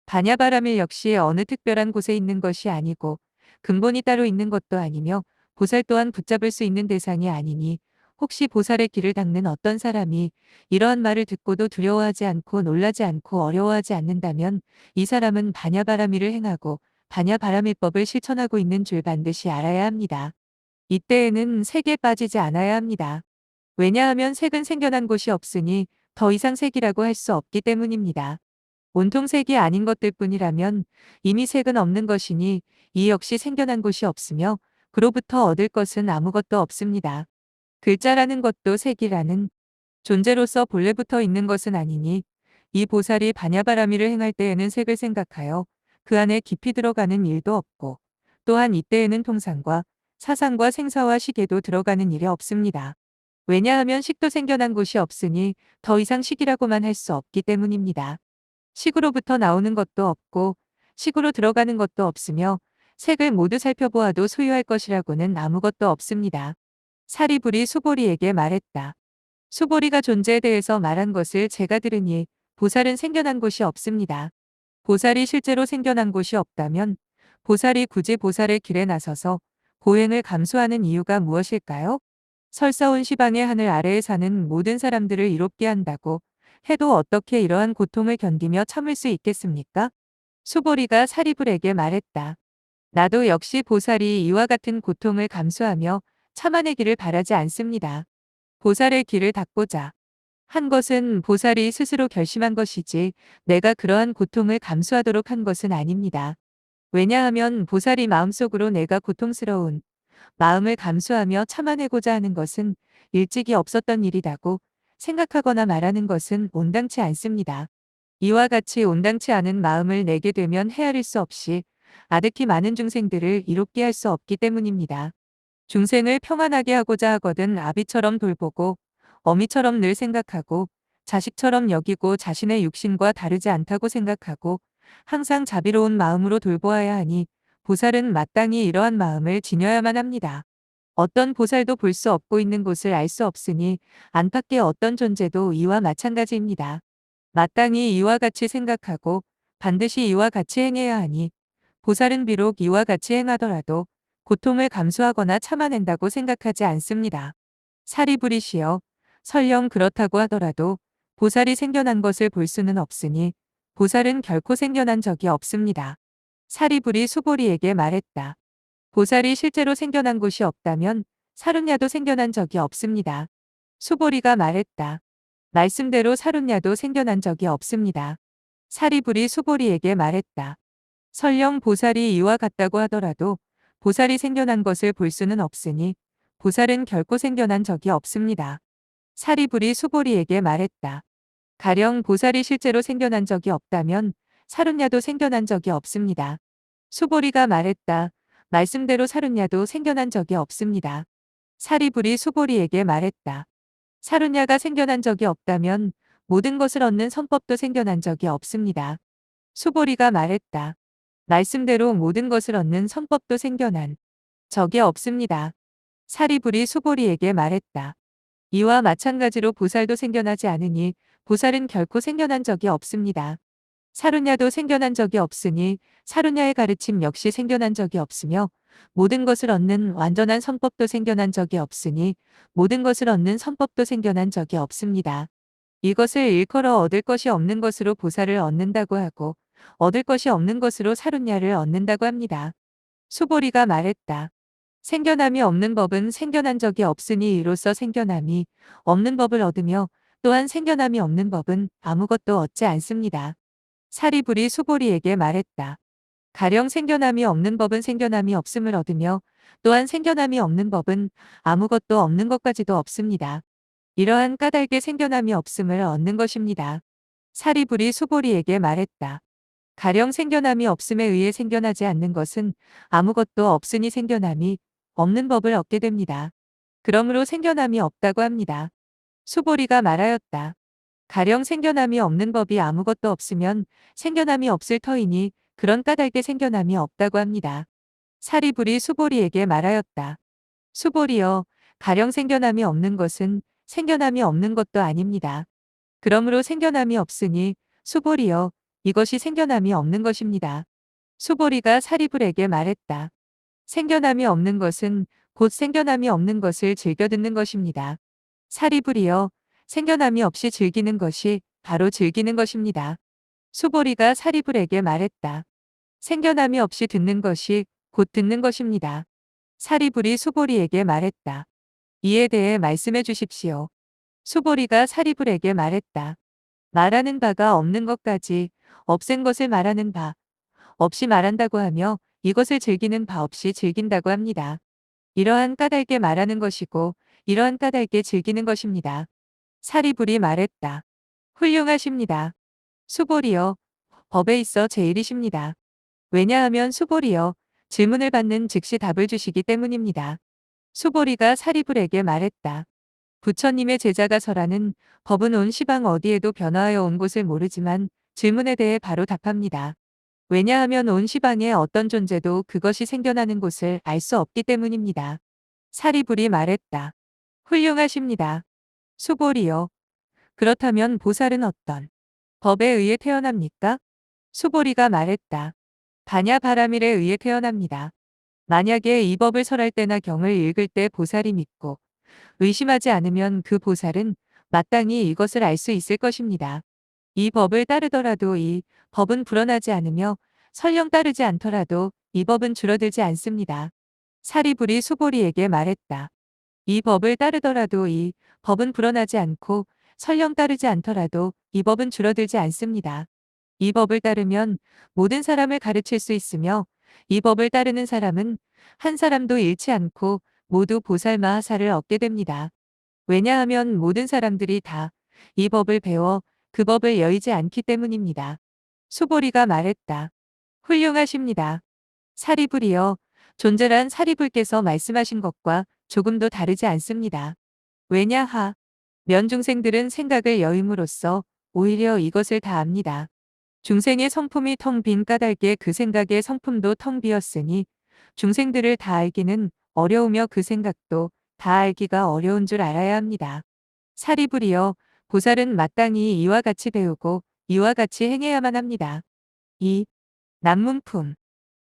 바냐바라밀 역시 어느 특별한 곳에 있는 것이 아니고 근본이 따로 있는 것도 아니며 보살 또한 붙잡을 수 있는 대상이 아니니 혹시 보살의 길을 닦는 어떤 사람이 이러한 말을 듣고도 두려워하지 않고 놀라지 않고 어려워하지 않는다면 이 사람은 바냐바라밀을 행하고 바냐바라밀법을 실천하고 있는 줄 반드시 알아야 합니다. 이때에는 색에 빠지지 않아야 합니다. 왜냐하면 색은 생겨난 곳이 없으니 더 이상 색이라고 할 수 없기 때문입니다. 온통 색이 아닌 것들 뿐이라면 이미 색은 없는 것이니 이 역시 생겨난 곳이 없으며 그로부터 얻을 것은 아무것도 없습니다. 글자라는 것도 색이라는 존재로서 본래부터 있는 것은 아니니 이 보살이 바냐바라미를 행할 때에는 색을 생각하여 그 안에 깊이 들어가는 일도 없고 또한 이때에는 통상과 사상과 생사와 식에도 들어가는 일이 없습니다. 왜냐하면 식도 생겨난 곳이 없으니 더 이상 식이라고만 할 수 없기 때문입니다. 식으로부터 나오는 것도 없고 식으로 들어가는 것도 없으며 색을 모두 살펴보아도 소유할 것이라고는 아무것도 없습니다. 사리불이 수보리에게 말했다. 수보리가 존재에 대해서 말한 것을 제가 들으니 보살은 생겨난 곳이 없습니다. 보살이 실제로 생겨난 곳이 없다면 보살이 굳이 보살의 길에 나서서 고행을 감수하는 이유가 무엇일까요? 설사온 시방의 하늘 아래에 사는 모든 사람들을 이롭게 한다고 해도 어떻게 이러한 고통을 견디며 참을 수 있겠습니까? 수보리가 사리불에게 말했다. 나도 역시 보살이 이와 같은 고통을 감수하며 참아내기를 바라지 않습니다. 보살의 길을 닦고자 한 것은 보살이 스스로 결심한 것이지 내가 그러한 고통을 감수하도록 한 것은 아닙니다. 왜냐하면 보살이 마음속으로 내가 고통스러운 마음을 감수하며 참아내고자 하는 것은 일찍이 없었던 일이라고 생각하거나 말하는 것은 온당치 않습니다. 이와 같이 온당치 않은 마음을 내게 되면 헤아릴 수 없이 아득히 많은 중생들을 이롭게 할 수 없기 때문입니다. 중생을 평안하게 하고자 하거든 아비처럼 돌보고 어미처럼 늘 생각하고 자식처럼 여기고 자신의 육신과 다르지 않다고 생각하고 항상 자비로운 마음으로 돌보아야 하니 보살은 마땅히 이러한 마음을 지녀야만 합니다. 어떤 보살도 볼 수 없고 있는 곳을 알 수 없으니 안팎의 어떤 존재도 이와 마찬가지입니다. 마땅히 이와 같이 생각하고 반드시 이와 같이 행해야 하니 보살은 비록 이와 같이 행하더라도 고통을 감수하거나 참아낸다고 생각하지 않습니다. 사리부리시여, 설령 그렇다고 하더라도 보살이 생겨난 것을 볼 수는 없으니 보살은 결코 생겨난 적이 없습니다. 사리부리 수보리에게 말했다. 보살이 실제로 생겨난 곳이 없다면 사륜야도 생겨난 적이 없습니다. 수보리가 말했다. 말씀대로 사륜야도 생겨난 적이 없습니다. 사리불이 수보리에게 말했다. 설령 보살이 이와 같다고 하더라도 보살이 생겨난 것을 볼 수는 없으니 보살은 결코 생겨난 적이 없습니다. 사리불이 수보리에게 말했다. 가령 보살이 실제로 생겨난 적이 없다면 사륜야도 생겨난 적이 없습니다. 수보리가 말했다. 말씀대로 사륜야도 생겨난 적이 없습니다. 사리불이 수보리에게 말했다. 사륜야가 생겨난 적이 없다면 모든 것을 얻는 선법도 생겨난 적이 없습니다. 수보리가 말했다. 말씀대로 모든 것을 얻는 선법도 생겨난 적이 없습니다. 사리불이 수보리에게 말했다. 이와 마찬가지로 보살도 생겨나지 않으니 보살은 결코 생겨난 적이 없습니다. 사륜야도 생겨난 적이 없으니 사륜야의 가르침 역시 생겨난 적이 없으며 모든 것을 얻는 완전한 선법도 생겨난 적이 없으니 모든 것을 얻는 선법도 생겨난 적이 없습니다. 이것을 일컬어 얻을 것이 없는 것으로 보살을 얻는다고 하고 얻을 것이 없는 것으로 사륜야를 얻는다고 합니다. 수보리가 말했다. 생겨남이 없는 법은 생겨난 적이 없으니 이로써 생겨남이 없는 법을 얻으며 또한 생겨남이 없는 법은 아무것도 얻지 않습니다. 사리불이 수보리에게 말했다. 가령 생겨남이 없는 법은 생겨남이 없음을 얻으며 또한 생겨남이 없는 법은 아무것도 없는 것까지도 없습니다. 이러한 까닭에 생겨남이 없음을 얻는 것입니다. 사리불이 수보리에게 말했다. 가령 생겨남이 없음에 의해 생겨나지 않는 것은 아무것도 없으니 생겨남이 없는 법을 얻게 됩니다. 그러므로 생겨남이 없다고 합니다. 수보리가 말하였다. 가령 생겨남이 없는 법이 아무것도 없으면 생겨남이 없을 터이니 그런 까닭에 생겨남이 없다고 합니다. 사리불이 수보리에게 말하였다. 수보리여, 가령 생겨남이 없는 것은 생겨남이 없는 것도 아닙니다. 그러므로 생겨남이 없으니 수보리여, 이것이 생겨남이 없는 것입니다. 수보리가 사리불에게 말했다. 생겨남이 없는 것은 곧 생겨남이 없는 것을 즐겨 듣는 것입니다. 사리불이여, 생겨남이 없이 즐기는 것이 바로 즐기는 것입니다. 수보리가 사리불에게 말했다. 생겨남이 없이 듣는 것이 곧 듣는 것입니다. 사리불이 수보리에게 말했다. 이에 대해 말씀해 주십시오. 수보리가 사리불에게 말했다. 말하는 바가 없는 것까지 없앤 것을 말하는 바 없이 말한다고 하며 이것을 즐기는 바 없이 즐긴다고 합니다. 이러한 까닭에 말하는 것이고 이러한 까닭에 즐기는 것입니다. 사리불이 말했다. 훌륭하십니다. 수보리여, 법에 있어 제일이십니다. 왜냐하면 수보리여, 질문을 받는 즉시 답을 주시기 때문입니다. 수보리가 사리불에게 말했다. 부처님의 제자가 설하는 법은 온 시방 어디에도 변화하여 온 곳을 모르지만 질문에 대해 바로 답합니다. 왜냐하면 온 시방의 어떤 존재도 그것이 생겨나는 곳을 알 수 없기 때문입니다. 사리불이 말했다. 훌륭하십니다. 수보리여, 그렇다면 보살은 어떤 법에 의해 태어납니까? 수보리가 말했다. 바냐바라밀에 의해 태어납니다. 만약에 이 법을 설할 때나 경을 읽을 때 보살이 믿고 의심하지 않으면 그 보살은 마땅히 이것을 알 수 있을 것입니다. 이 법을 따르더라도 이 법은 불어나지 않으며 설령 따르지 않더라도 이 법은 줄어들지 않습니다. 사리불이 수보리에게 말했다. 이 법을 따르더라도 이 법은 불어나지 않고 설령 따르지 않더라도 이 법은 줄어들지 않습니다. 이 법을 따르면 모든 사람을 가르칠 수 있으며 이 법을 따르는 사람은 한 사람도 잃지 않고 모두 보살마하사를 얻게 됩니다. 왜냐하면 모든 사람들이 다 이 법을 배워 그 법을 여의지 않기 때문입니다. 수보리가 말했다. 훌륭하십니다. 사리불이여, 존재란 사리불께서 말씀하신 것과 조금도 다르지 않습니다. 왜냐하 면 중생들은 생각을 여임으로써 오히려 이것을 다 압니다. 중생의 성품이 텅 빈 까닭에 그 생각의 성품도 텅 비었으니 중생들을 다 알기는 어려우며 그 생각도 다 알기가 어려운 줄 알아야 합니다. 사리불이여, 보살은 마땅히 이와 같이 배우고 이와 같이 행해야만 합니다. 2. 남문품.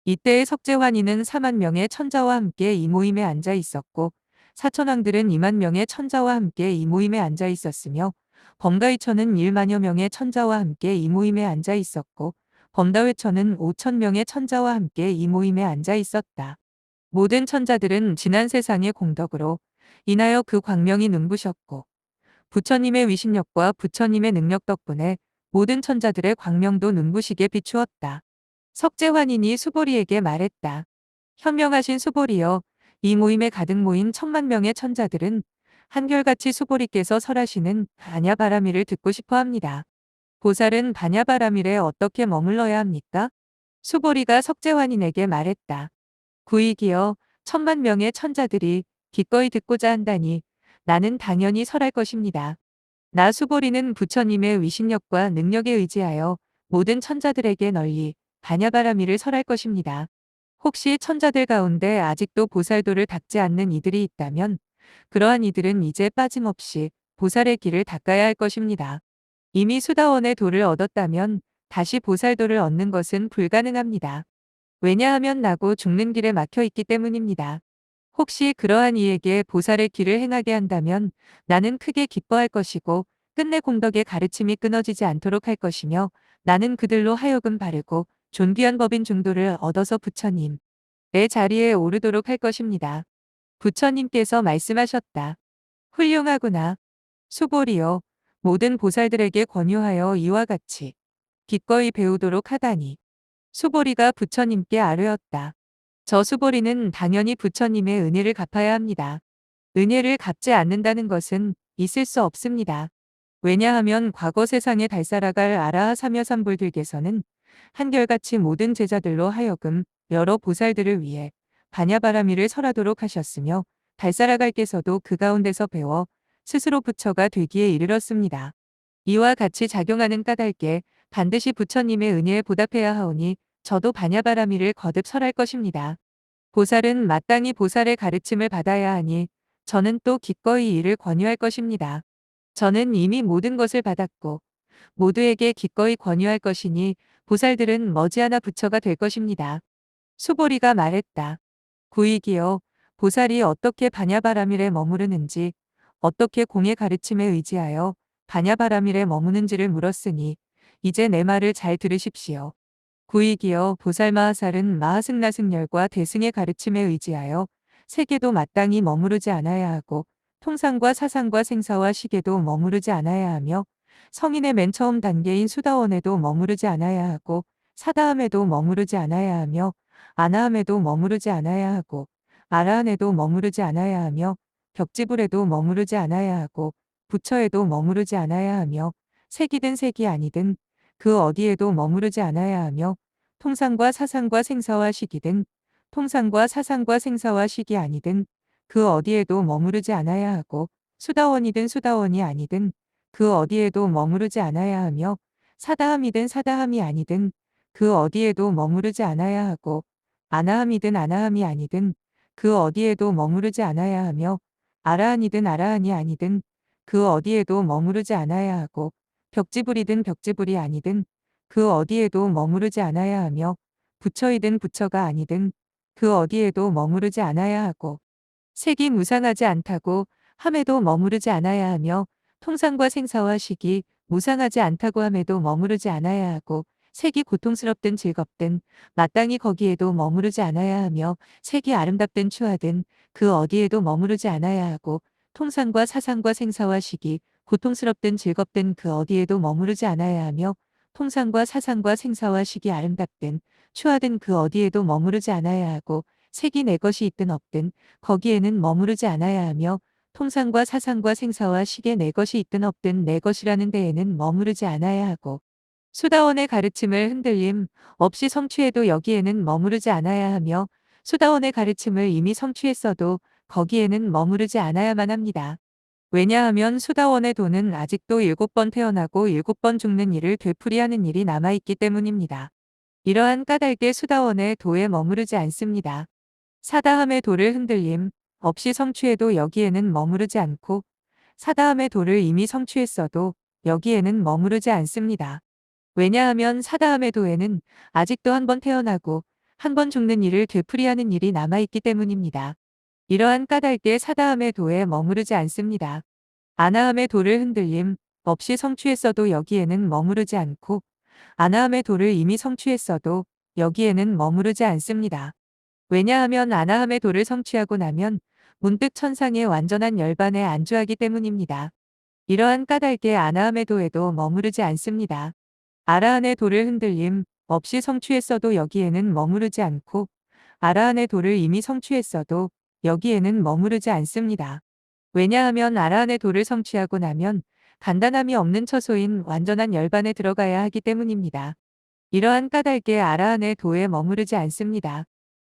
이때의 석재환희는 4만 명의 천자와 함께 이 모임에 앉아 있었고 사천왕들은 2만 명의 천자와 함께 이 모임에 앉아 있었으며 범가위처는 1만여 명의 천자와 함께 이 모임에 앉아 있었고 범다회처는 5천 명의 천자와 함께 이 모임에 앉아 있었다. 모든 천자들은 지난 세상의 공덕으로 인하여 그 광명이 눈부셨고 부처님의 위신력과 부처님의 능력 덕분에 모든 천자들의 광명도 눈부시게 비추었다. 석재환인이 수보리에게 말했다. 현명하신 수보리여, 이 모임에 가득 모인 1,000,000명의 천자들은 한결같이 수보리께서 설하시는 반야바라밀을 듣고 싶어 합니다. 보살은 반야바라밀에 어떻게 머물러야 합니까? 수보리가 석재환인에게 말했다. 구이기여, 1,000,000명의 천자들이 기꺼이 듣고자 한다니 나는 당연히 설할 것입니다. 나 수보리는 부처님의 위신력과 능력에 의지하여 모든 천자들에게 널리 반야바라밀을 설할 것입니다. 혹시 천자들 가운데 아직도 보살도를 닦지 않는 이들이 있다면 그러한 이들은 이제 빠짐없이 보살의 길을 닦아야 할 것입니다. 이미 수다원의 도를 얻었다면 다시 보살도를 얻는 것은 불가능합니다. 왜냐하면 나고 죽는 길에 막혀 있기 때문입니다. 혹시 그러한 이에게 보살의 길을 행하게 한다면 나는 크게 기뻐할 것이고 끝내 공덕의 가르침이 끊어지지 않도록 할 것이며 나는 그들로 하여금 바르고 존귀한 법인 중도를 얻어서 부처님 내 자리에 오르도록 할 것입니다. 부처님께서 말씀하셨다. 훌륭하구나. 수보리여, 모든 보살들에게 권유하여 이와 같이 기꺼이 배우도록 하다니. 수보리가 부처님께 아뢰었다. 저 수보리는 당연히 부처님의 은혜를 갚아야 합니다. 은혜를 갚지 않는다는 것은 있을 수 없습니다. 왜냐하면 과거 세상의 달사라갈 아라하 삼여삼불들께서는 한결같이 모든 제자들로 하여금 여러 보살들을 위해 반야바라밀을 설하도록 하셨으며 달사라갈께서도 그 가운데서 배워 스스로 부처가 되기에 이르렀습니다. 이와 같이 작용하는 까닭에 반드시 부처님의 은혜에 보답해야 하오니 저도 반야바라밀을 거듭 설할 것입니다. 보살은 마땅히 보살의 가르침을 받아야 하니 저는 또 기꺼이 이를 권유할 것입니다. 저는 이미 모든 것을 받았고 모두에게 기꺼이 권유할 것이니 보살들은 머지않아 부처가 될 것입니다. 수보리가 말했다. 구이기여, 보살이 어떻게 반야바라밀에 머무르는지 어떻게 공의 가르침에 의지하여 반야바라밀에 머무는지를 물었으니 이제 내 말을 잘 들으십시오. 구이기여, 보살마하살은 마하승라승열과 대승의 가르침에 의지하여 세계도 마땅히 머무르지 않아야 하고 통상과 사상과 생사와 시계도 머무르지 않아야 하며 성인의 맨 처음 단계인 수다원에도 머무르지 않아야 하고 사다함에도 머무르지 않아야 하며 아나함에도 머무르지 않아야 하고 아라한에도 머무르지 않아야 하며 벽지불에도 머무르지 않아야 하고 부처에도 머무르지 않아야 하며 색이든 색이 아니든 그 어디에도 머무르지 않아야 하며 통상과 사상과 생사와 시기든 통상과 사상과 생사와 시기 아니든 그 어디에도 머무르지 않아야 하고 수다원이든 수다원이 아니든 그 어디에도 머무르지 않아야 하며 사다함이든 사다함이 아니든 그 어디에도 머무르지 않아야 하고 아나함이든 아나함이 아니든 그 어디에도 머무르지 않아야 하며 아라한이든 아라한이 아니든 그 어디에도 머무르지 않아야 하고 벽지불이든 벽지불이 아니든 그 어디에도 머무르지 않아야 하며 부처이든 부처가 아니든 그 어디에도 머무르지 않아야 하고 색이 무상하지 않다고 함에도 머무르지 않아야 하며 통상과 생사와 식이 무상하지 않다고 함에도 머무르지 않아야 하고 색이 고통스럽든 즐겁든 마땅히 거기에도 머무르지 않아야 하며 색이 아름답든 추하든 그 어디에도 머무르지 않아야 하고 통상과 사상과 생사와 식이 고통스럽든 즐겁든 그 어디에도 머무르지 않아야 하며 통상과 사상과 생사와 식이 아름답든 추하든 그 어디에도 머무르지 않아야 하고 색이 내 것이 있든 없든 거기에는 머무르지 않아야 하며 통상과 사상과 생사와 시계 내 것이 있든 없든 내 것이라는 데에는 머무르지 않아야 하고 수다원의 가르침을 흔들림 없이 성취해도 여기에는 머무르지 않아야 하며 수다원의 가르침을 이미 성취했어도 거기에는 머무르지 않아야만 합니다. 왜냐하면 수다원의 도는 아직도 7번 태어나고 7번 죽는 일을 되풀이하는 일이 남아있기 때문입니다. 이러한 까닭에 수다원의 도에 머무르지 않습니다. 사다함의 도를 흔들림 없이 성취해도 여기에는 머무르지 않고 사다함의 도를 이미 성취했어도 여기에는 머무르지 않습니다. 왜냐하면 사다함의 도에는 아직도 한 번 태어나고 한 번 죽는 일을 되풀이하는 일이 남아있기 때문입니다. 이러한 까닭에 사다함의 도에 머무르지 않습니다. 아나함의 도를 흔들림 없이 성취했어도 여기에는 머무르지 않고 아나함의 도를 이미 성취했어도 여기에는 머무르지 않습니다. 왜냐하면 아나함의 도를 성취하고 나면 문득 천상의 완전한 열반에 안주하기 때문입니다. 이러한 까닭에 아나함의 도에도 머무르지 않습니다. 아라한의 도를 흔들림 없이 성취했어도 여기에는 머무르지 않고 아라한의 도를 이미 성취했어도 여기에는 머무르지 않습니다. 왜냐하면 아라한의 도를 성취하고 나면 간단함이 없는 처소인 완전한 열반에 들어가야 하기 때문입니다. 이러한 까닭에 아라한의 도에 머무르지 않습니다.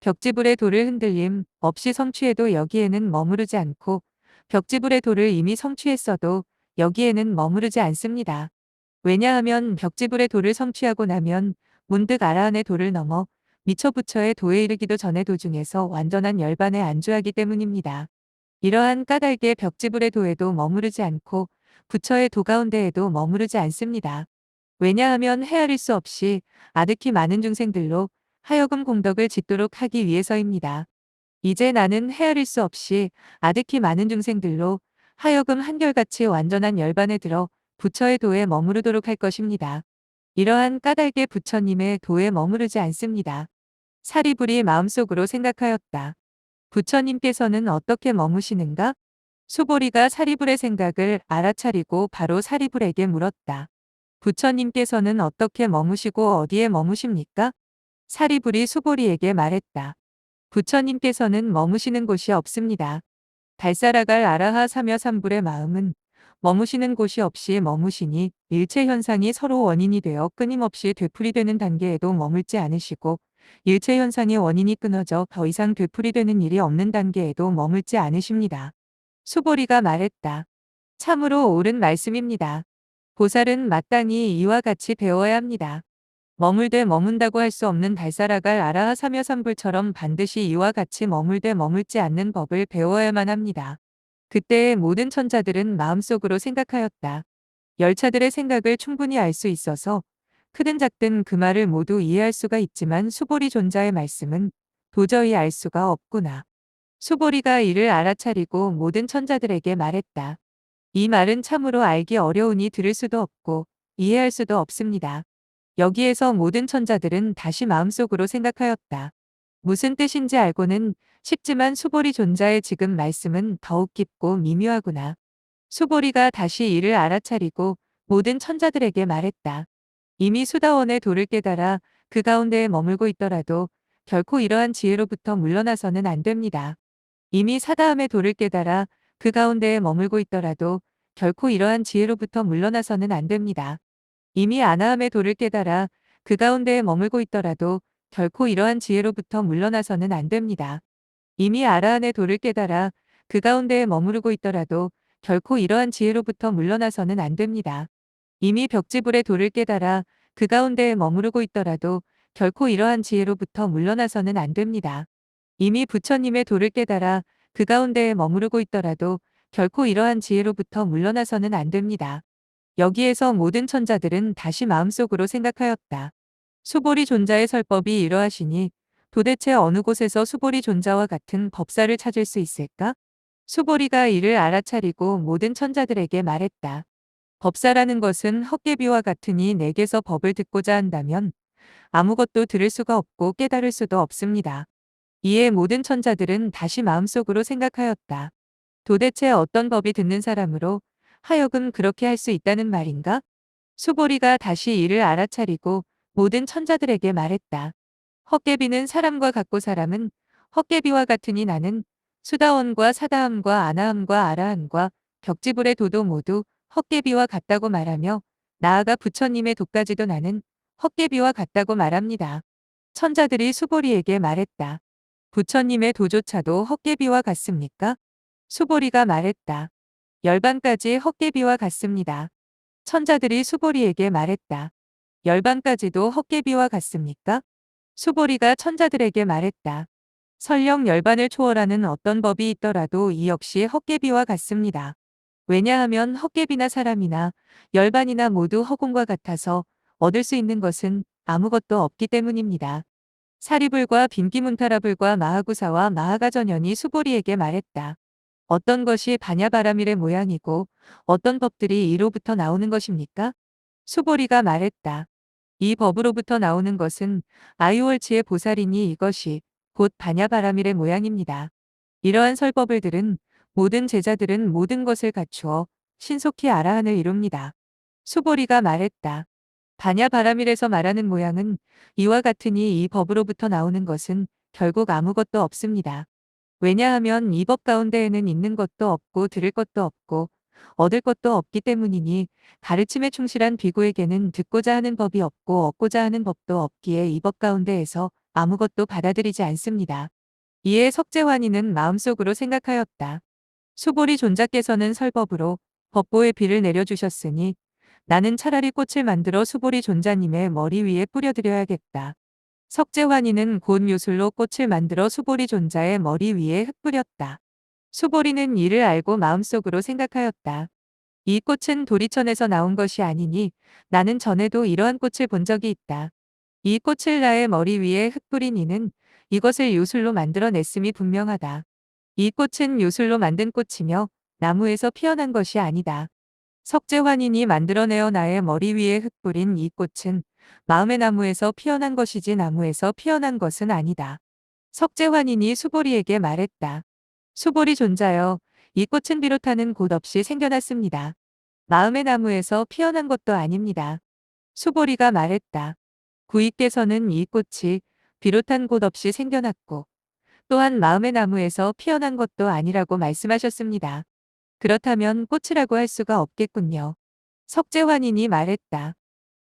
벽지불의 도를 흔들림 없이 성취해도 여기에는 머무르지 않고 벽지불의 도를 이미 성취했어도 여기에는 머무르지 않습니다. 왜냐하면 벽지불의 도를 성취하고 나면 문득 아라한의 도를 넘어 미처 부처의 도에 이르기도 전의 도중에서 완전한 열반에 안주하기 때문입니다. 이러한 까닭에 벽지불의 도에도 머무르지 않고 부처의 도 가운데에도 머무르지 않습니다. 왜냐하면 헤아릴 수 없이 아득히 많은 중생들로 하여금 공덕을 짓도록 하기 위해서입니다. 이제 나는 헤아릴 수 없이 아득히 많은 중생들로 하여금 한결같이 완전한 열반에 들어 부처의 도에 머무르도록 할 것입니다. 이러한 까닭에 부처님의 도에 머무르지 않습니다. 사리불이 마음속으로 생각하였다. 부처님께서는 어떻게 머무시는가? 수보리가 사리불의 생각을 알아차리고 바로 사리불에게 물었다. 부처님께서는 어떻게 머무시고 어디에 머무십니까? 사리불이 수보리에게 말했다. 부처님께서는 머무시는 곳이 없습니다. 달사라갈 아라하 사며삼불의 마음은 머무시는 곳이 없이 머무시니 일체 현상이 서로 원인이 되어 끊임없이 되풀이되는 단계에도 머물지 않으시고 일체 현상의 원인이 끊어져 더 이상 되풀이되는 일이 없는 단계에도 머물지 않으십니다. 수보리가 말했다. 참으로 옳은 말씀입니다. 보살은 마땅히 이와 같이 배워야 합니다. 머물되 머문다고 할 수 없는 달사라갈 아라하 사며삼불처럼 반드시 이와 같이 머물되 머물지 않는 법을 배워야만 합니다. 그때의 모든 천자들은 마음속으로 생각하였다. 열차들의 생각을 충분히 알 수 있어서 크든 작든 그 말을 모두 이해할 수가 있지만 수보리 존자의 말씀은 도저히 알 수가 없구나. 수보리가 이를 알아차리고 모든 천자들에게 말했다. 이 말은 참으로 알기 어려우니 들을 수도 없고 이해할 수도 없습니다. 여기에서 모든 천자들은 다시 마음속으로 생각하였다. 무슨 뜻인지 알고는 싶지만 수보리 존자의 지금 말씀은 더욱 깊고 미묘하구나. 수보리가 다시 이를 알아차리고 모든 천자들에게 말했다. 이미 수다원의 도를 깨달아 그 가운데에 머물고 있더라도 결코 이러한 지혜로부터 물러나서는 안 됩니다. 이미 사다함의 도를 깨달아 그 가운데에 머물고 있더라도 결코 이러한 지혜로부터 물러나서는 안 됩니다. 이미 아나함의 도를 깨달아 그 가운데에 머물고 있더라도 결코 이러한 지혜로부터 물러나서는 안 됩니다. 이미 아라한의 도를 깨달아 그 가운데에 머무르고 있더라도 결코 이러한 지혜로부터 물러나서는 안 됩니다. 이미 벽지불의 도를 깨달아 그 가운데에 머무르고 있더라도 결코 이러한 지혜로부터 물러나서는 안 됩니다. 이미 부처님의 도를 깨달아 그 가운데에 머무르고 있더라도 결코 이러한 지혜로부터 물러나서는 안 됩니다. 여기에서 모든 천자들은 다시 마음속으로 생각하였다. 수보리 존자의 설법이 이러하시니 도대체 어느 곳에서 수보리 존자와 같은 법사를 찾을 수 있을까? 수보리가 이를 알아차리고 모든 천자들에게 말했다. 법사라는 것은 헛개비와 같으니 내게서 법을 듣고자 한다면 아무것도 들을 수가 없고 깨달을 수도 없습니다. 이에 모든 천자들은 다시 마음속으로 생각하였다. 도대체 어떤 법이 듣는 사람으로 하여금 그렇게 할 수 있다는 말인가? 수보리가 다시 이를 알아차리고 모든 천자들에게 말했다. 헛개비는 사람과 같고 사람은 헛개비와 같으니 나는 수다원과 사다함과 아나함과 아라함과 벽지불의 도도 모두 헛개비와 같다고 말하며 나아가 부처님의 도까지도 나는 헛개비와 같다고 말합니다. 천자들이 수보리에게 말했다. 부처님의 도조차도 헛개비와 같습니까? 수보리가 말했다. 열반까지 헛개비와 같습니다. 천자들이 수보리에게 말했다. 열반까지도 헛개비와 같습니까? 수보리가 천자들에게 말했다. 설령 열반을 초월하는 어떤 법이 있더라도 이 역시 헛개비와 같습니다. 왜냐하면 헛개비나 사람이나 열반이나 모두 허공과 같아서 얻을 수 있는 것은 아무것도 없기 때문입니다. 사리불과 빈기문타라불과 마하구사와 마하가전연이 수보리에게 말했다. 어떤 것이 바냐바라밀의 모양이고 어떤 법들이 이로부터 나오는 것입니까? 수보리가 말했다. 이 법으로부터 나오는 것은 아유월치의 보살이니 이것이 곧 바냐바라밀의 모양입니다. 이러한 설법을 들은 모든 제자들은 모든 것을 갖추어 신속히 아라한을 이룹니다. 수보리가 말했다. 바냐바라밀에서 말하는 모양은 이와 같으니 이 법으로부터 나오는 것은 결국 아무것도 없습니다. 왜냐하면 이 법 가운데에는 있는 것도 없고 들을 것도 없고 얻을 것도 없기 때문이니 가르침에 충실한 비구에게는 듣고자 하는 법이 없고 얻고자 하는 법도 없기에 이 법 가운데에서 아무것도 받아들이지 않습니다. 이에 석재환이는 마음속으로 생각하였다. 수보리 존자께서는 설법으로 법보의 비를 내려주셨으니 나는 차라리 꽃을 만들어 수보리 존자님의 머리 위에 뿌려드려야겠다. 석재환이는 곧 묘술로 꽃을 만들어 수보리 존자의 머리 위에 흩뿌렸다. 수보리는 이를 알고 마음속으로 생각하였다. 이 꽃은 도리천에서 나온 것이 아니니 나는 전에도 이러한 꽃을 본 적이 있다. 이 꽃을 나의 머리 위에 흩뿌린 이는 이것을 요술로 만들어냈음이 분명하다. 이 꽃은 요술로 만든 꽃이며 나무에서 피어난 것이 아니다. 석재환인이 만들어내어 나의 머리 위에 흩뿌린 이 꽃은 마음의 나무에서 피어난 것이지 나무에서 피어난 것은 아니다. 석재환인이 수보리에게 말했다. 수보리 존자여, 이 꽃은 비롯하는 곳 없이 생겨났습니다. 마음의 나무에서 피어난 것도 아닙니다. 수보리가 말했다. 구이께서는 이 꽃이 비롯한 곳 없이 생겨났고 또한 마음의 나무에서 피어난 것도 아니라고 말씀하셨습니다. 그렇다면 꽃이라고 할 수가 없겠군요. 석재환인이 말했다.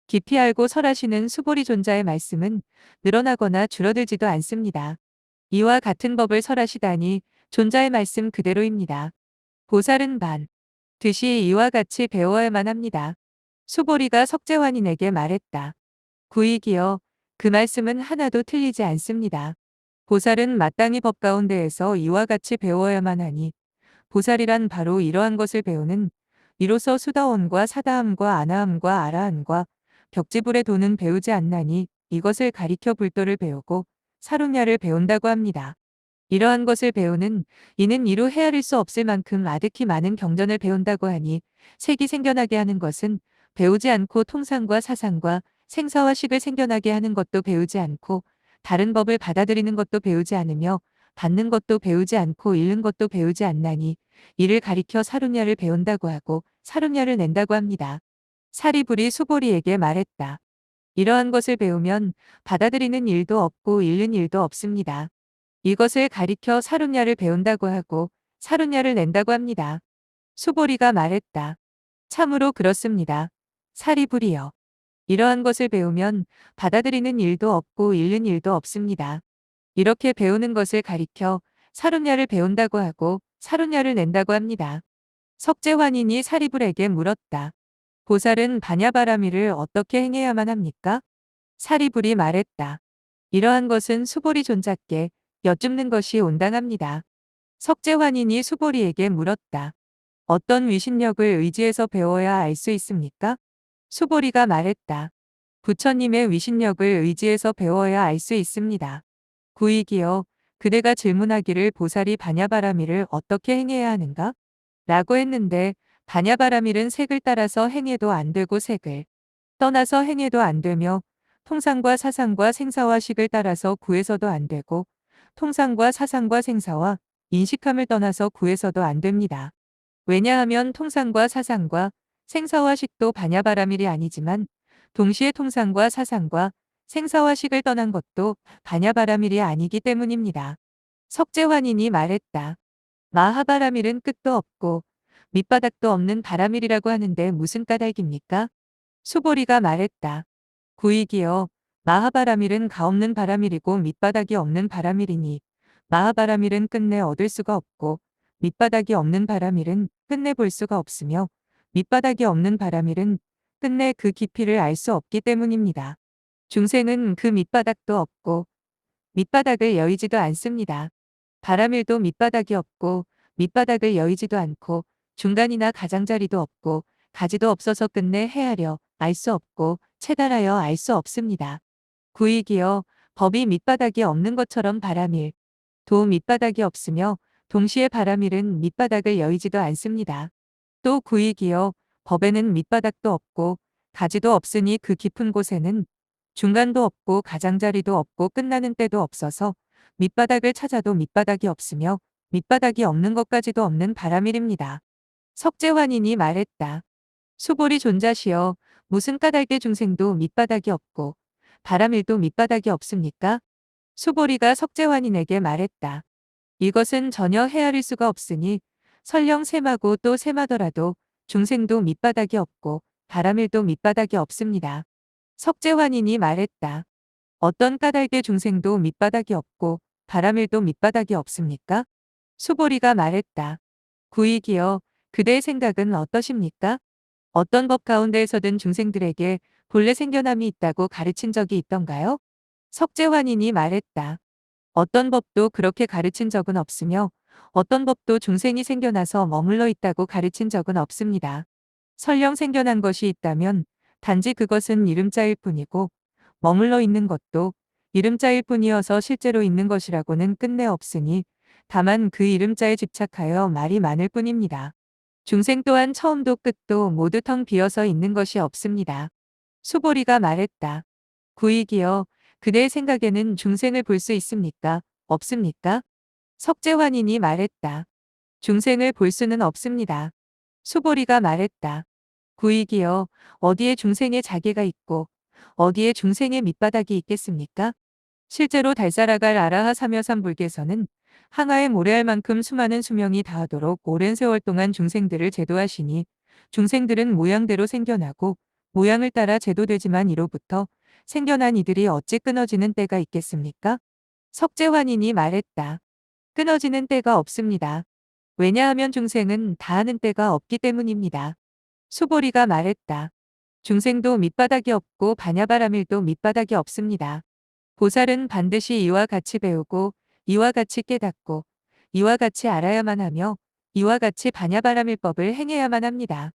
깊이 알고 설하시는 수보리 존자의 말씀은 늘어나거나 줄어들지도 않습니다. 이와 같은 법을 설하시다니 존자의 말씀 그대로입니다. 보살은 듯이 이와 같이 배워야만 합니다. 수보리가 석재환인에게 말했다. 구익이여, 그 말씀은 하나도 틀리지 않습니다. 보살은 마땅히 법 가운데에서 이와 같이 배워야만 하니 보살이란 바로 이러한 것을 배우는 이로써 수다원과 사다함과 아나함과 아라함과 벽지불의 도는 배우지 않나니 이것을 가리켜 불도를 배우고 사lud냐를 배운다고 합니다. 이러한 것을 배우는 이는 이로 헤아릴 수 없을 만큼 아득히 많은 경전을 배운다고 하니 색이 생겨나게 하는 것은 배우지 않고 통상과 사상과 생사와 식을 생겨나게 하는 것도 배우지 않고 다른 법을 받아들이는 것도 배우지 않으며 받는 것도 배우지 않고 잃는 것도 배우지 않나니 이를 가리켜 사lud냐를 배운다고 하고 사lud냐를 낸다고 합니다. 사리불이 수보리에게 말했다. 이러한 것을 배우면 받아들이는 일도 없고 잃는 일도 없습니다. 이것을 가리켜 사lud냐를 배운다고 하고 사lud냐를 낸다고 합니다. 수보리가 말했다. 참으로 그렇습니다. 사리불이여. 이러한 것을 배우면 받아들이는 일도 없고 잃는 일도 없습니다. 이렇게 배우는 것을 가리켜 사lud냐를 배운다고 하고 사lud냐를 낸다고 합니다. 석재환인이 사리불에게 물었다. 보살은 바냐바라밀을 어떻게 행해야만 합니까? 사리불이 말했다. 이러한 것은 수보리 존자께 여쭙는 것이 온당합니다. 석재환인이 수보리에게 물었다. 어떤 위신력을 의지해서 배워야 알 수 있습니까? 수보리가 말했다. 부처님의 위신력을 의지해서 배워야 알 수 있습니다. 구익이여, 그대가 질문하기를 보살이 바냐바라밀을 어떻게 행해야 하는가? 라고 했는데 바냐바라밀은 색을 따라서 행해도 안 되고 색을 떠나서 행해도 안 되며 통상과 사상과 생사와 식을 따라서 구해서도 안 되고 통상과 사상과 생사와 인식함을 떠나서 구해서도 안 됩니다. 왜냐하면 통상과 사상과 생사와 식도 바냐바라밀이 아니지만 동시에 통상과 사상과 생사와 식을 떠난 것도 바냐바라밀이 아니기 때문입니다. 석재환인이 말했다. 마하바라밀은 끝도 없고 밑바닥도 없는 바라밀이라고 하는데 무슨 까닭입니까? 수보리가 말했다. 구이기여, 마하바라밀은 가없는 바라밀이고 밑바닥이 없는 바라밀이니 마하바라밀은 끝내 얻을 수가 없고 밑바닥이 없는 바라밀은 끝내 볼 수가 없으며 밑바닥이 없는 바라밀은 끝내 그 깊이를 알 수 없기 때문입니다. 중생은 그 밑바닥도 없고 밑바닥을 여의지도 않습니다. 바라밀도 밑바닥이 없고 밑바닥을 여의지도 않고 중간이나 가장자리도 없고 가지도 없어서 끝내 헤아려 알 수 없고 체달하여 알 수 없습니다. 구이기여, 법이 밑바닥이 없는 것처럼 바라밀, 도 밑바닥이 없으며 동시에 바라밀은 밑바닥을 여의지도 않습니다. 또 구이기여, 법에는 밑바닥도 없고 가지도 없으니 그 깊은 곳에는 중간도 없고 가장자리도 없고 끝나는 때도 없어서 밑바닥을 찾아도 밑바닥이 없으며 밑바닥이 없는 것까지도 없는 바라밀입니다. 석재환인이 말했다. 수보리 존자시여, 무슨 까닭의 중생도 밑바닥이 없고 바라밀도 밑바닥이 없습니까? 수보리가 석재환인에게 말했다. 이것은 전혀 헤아릴 수가 없으니 설령 셈하고 또 셈하더라도 중생도 밑바닥이 없고 바라밀도 밑바닥이 없습니다. 석재환인이 말했다. 어떤 까닭의 중생도 밑바닥이 없고 바라밀도 밑바닥이 없습니까? 수보리가 말했다. 구이기여, 그대의 생각은 어떠십니까? 어떤 법 가운데에서든 중생들에게 본래 생겨남이 있다고 가르친 적이 있던가요? 석재환인이 말했다. 어떤 법도 그렇게 가르친 적은 없으며 어떤 법도 중생이 생겨나서 머물러 있다고 가르친 적은 없습니다. 설령 생겨난 것이 있다면 단지 그것은 이름자일 뿐이고 머물러 있는 것도 이름자일 뿐이어서 실제로 있는 것이라고는 끝내 없으니 다만 그 이름자에 집착하여 말이 많을 뿐입니다. 중생 또한 처음도 끝도 모두 텅 비어서 있는 것이 없습니다. 수보리가 말했다. 구이기여, 그대의 생각에는 중생을 볼 수 있습니까? 없습니까? 석재환인이 말했다. 중생을 볼 수는 없습니다. 수보리가 말했다. 구이기여, 어디에 중생의 자계가 있고 어디에 중생의 밑바닥이 있겠습니까? 실제로 달살아갈 아라하 사묘삼불께서는 항아에 모래알 만큼 수많은 수명이 다하도록 오랜 세월 동안 중생들을 제도하시니 중생들은 모양대로 생겨나고 모양을 따라 제도되지만 이로부터 생겨난 이들이 어찌 끊어지는 때가 있겠습니까? 석재환인이 말했다. 끊어지는 때가 없습니다. 왜냐하면 중생은 다하는 때가 없기 때문입니다. 수보리가 말했다. 중생도 밑바닥이 없고 바냐바라밀도 밑바닥이 없습니다. 보살은 반드시 이와 같이 배우고 이와 같이 깨닫고 이와 같이 알아야만 하며 이와 같이 바냐바라밀법을 행해야만 합니다.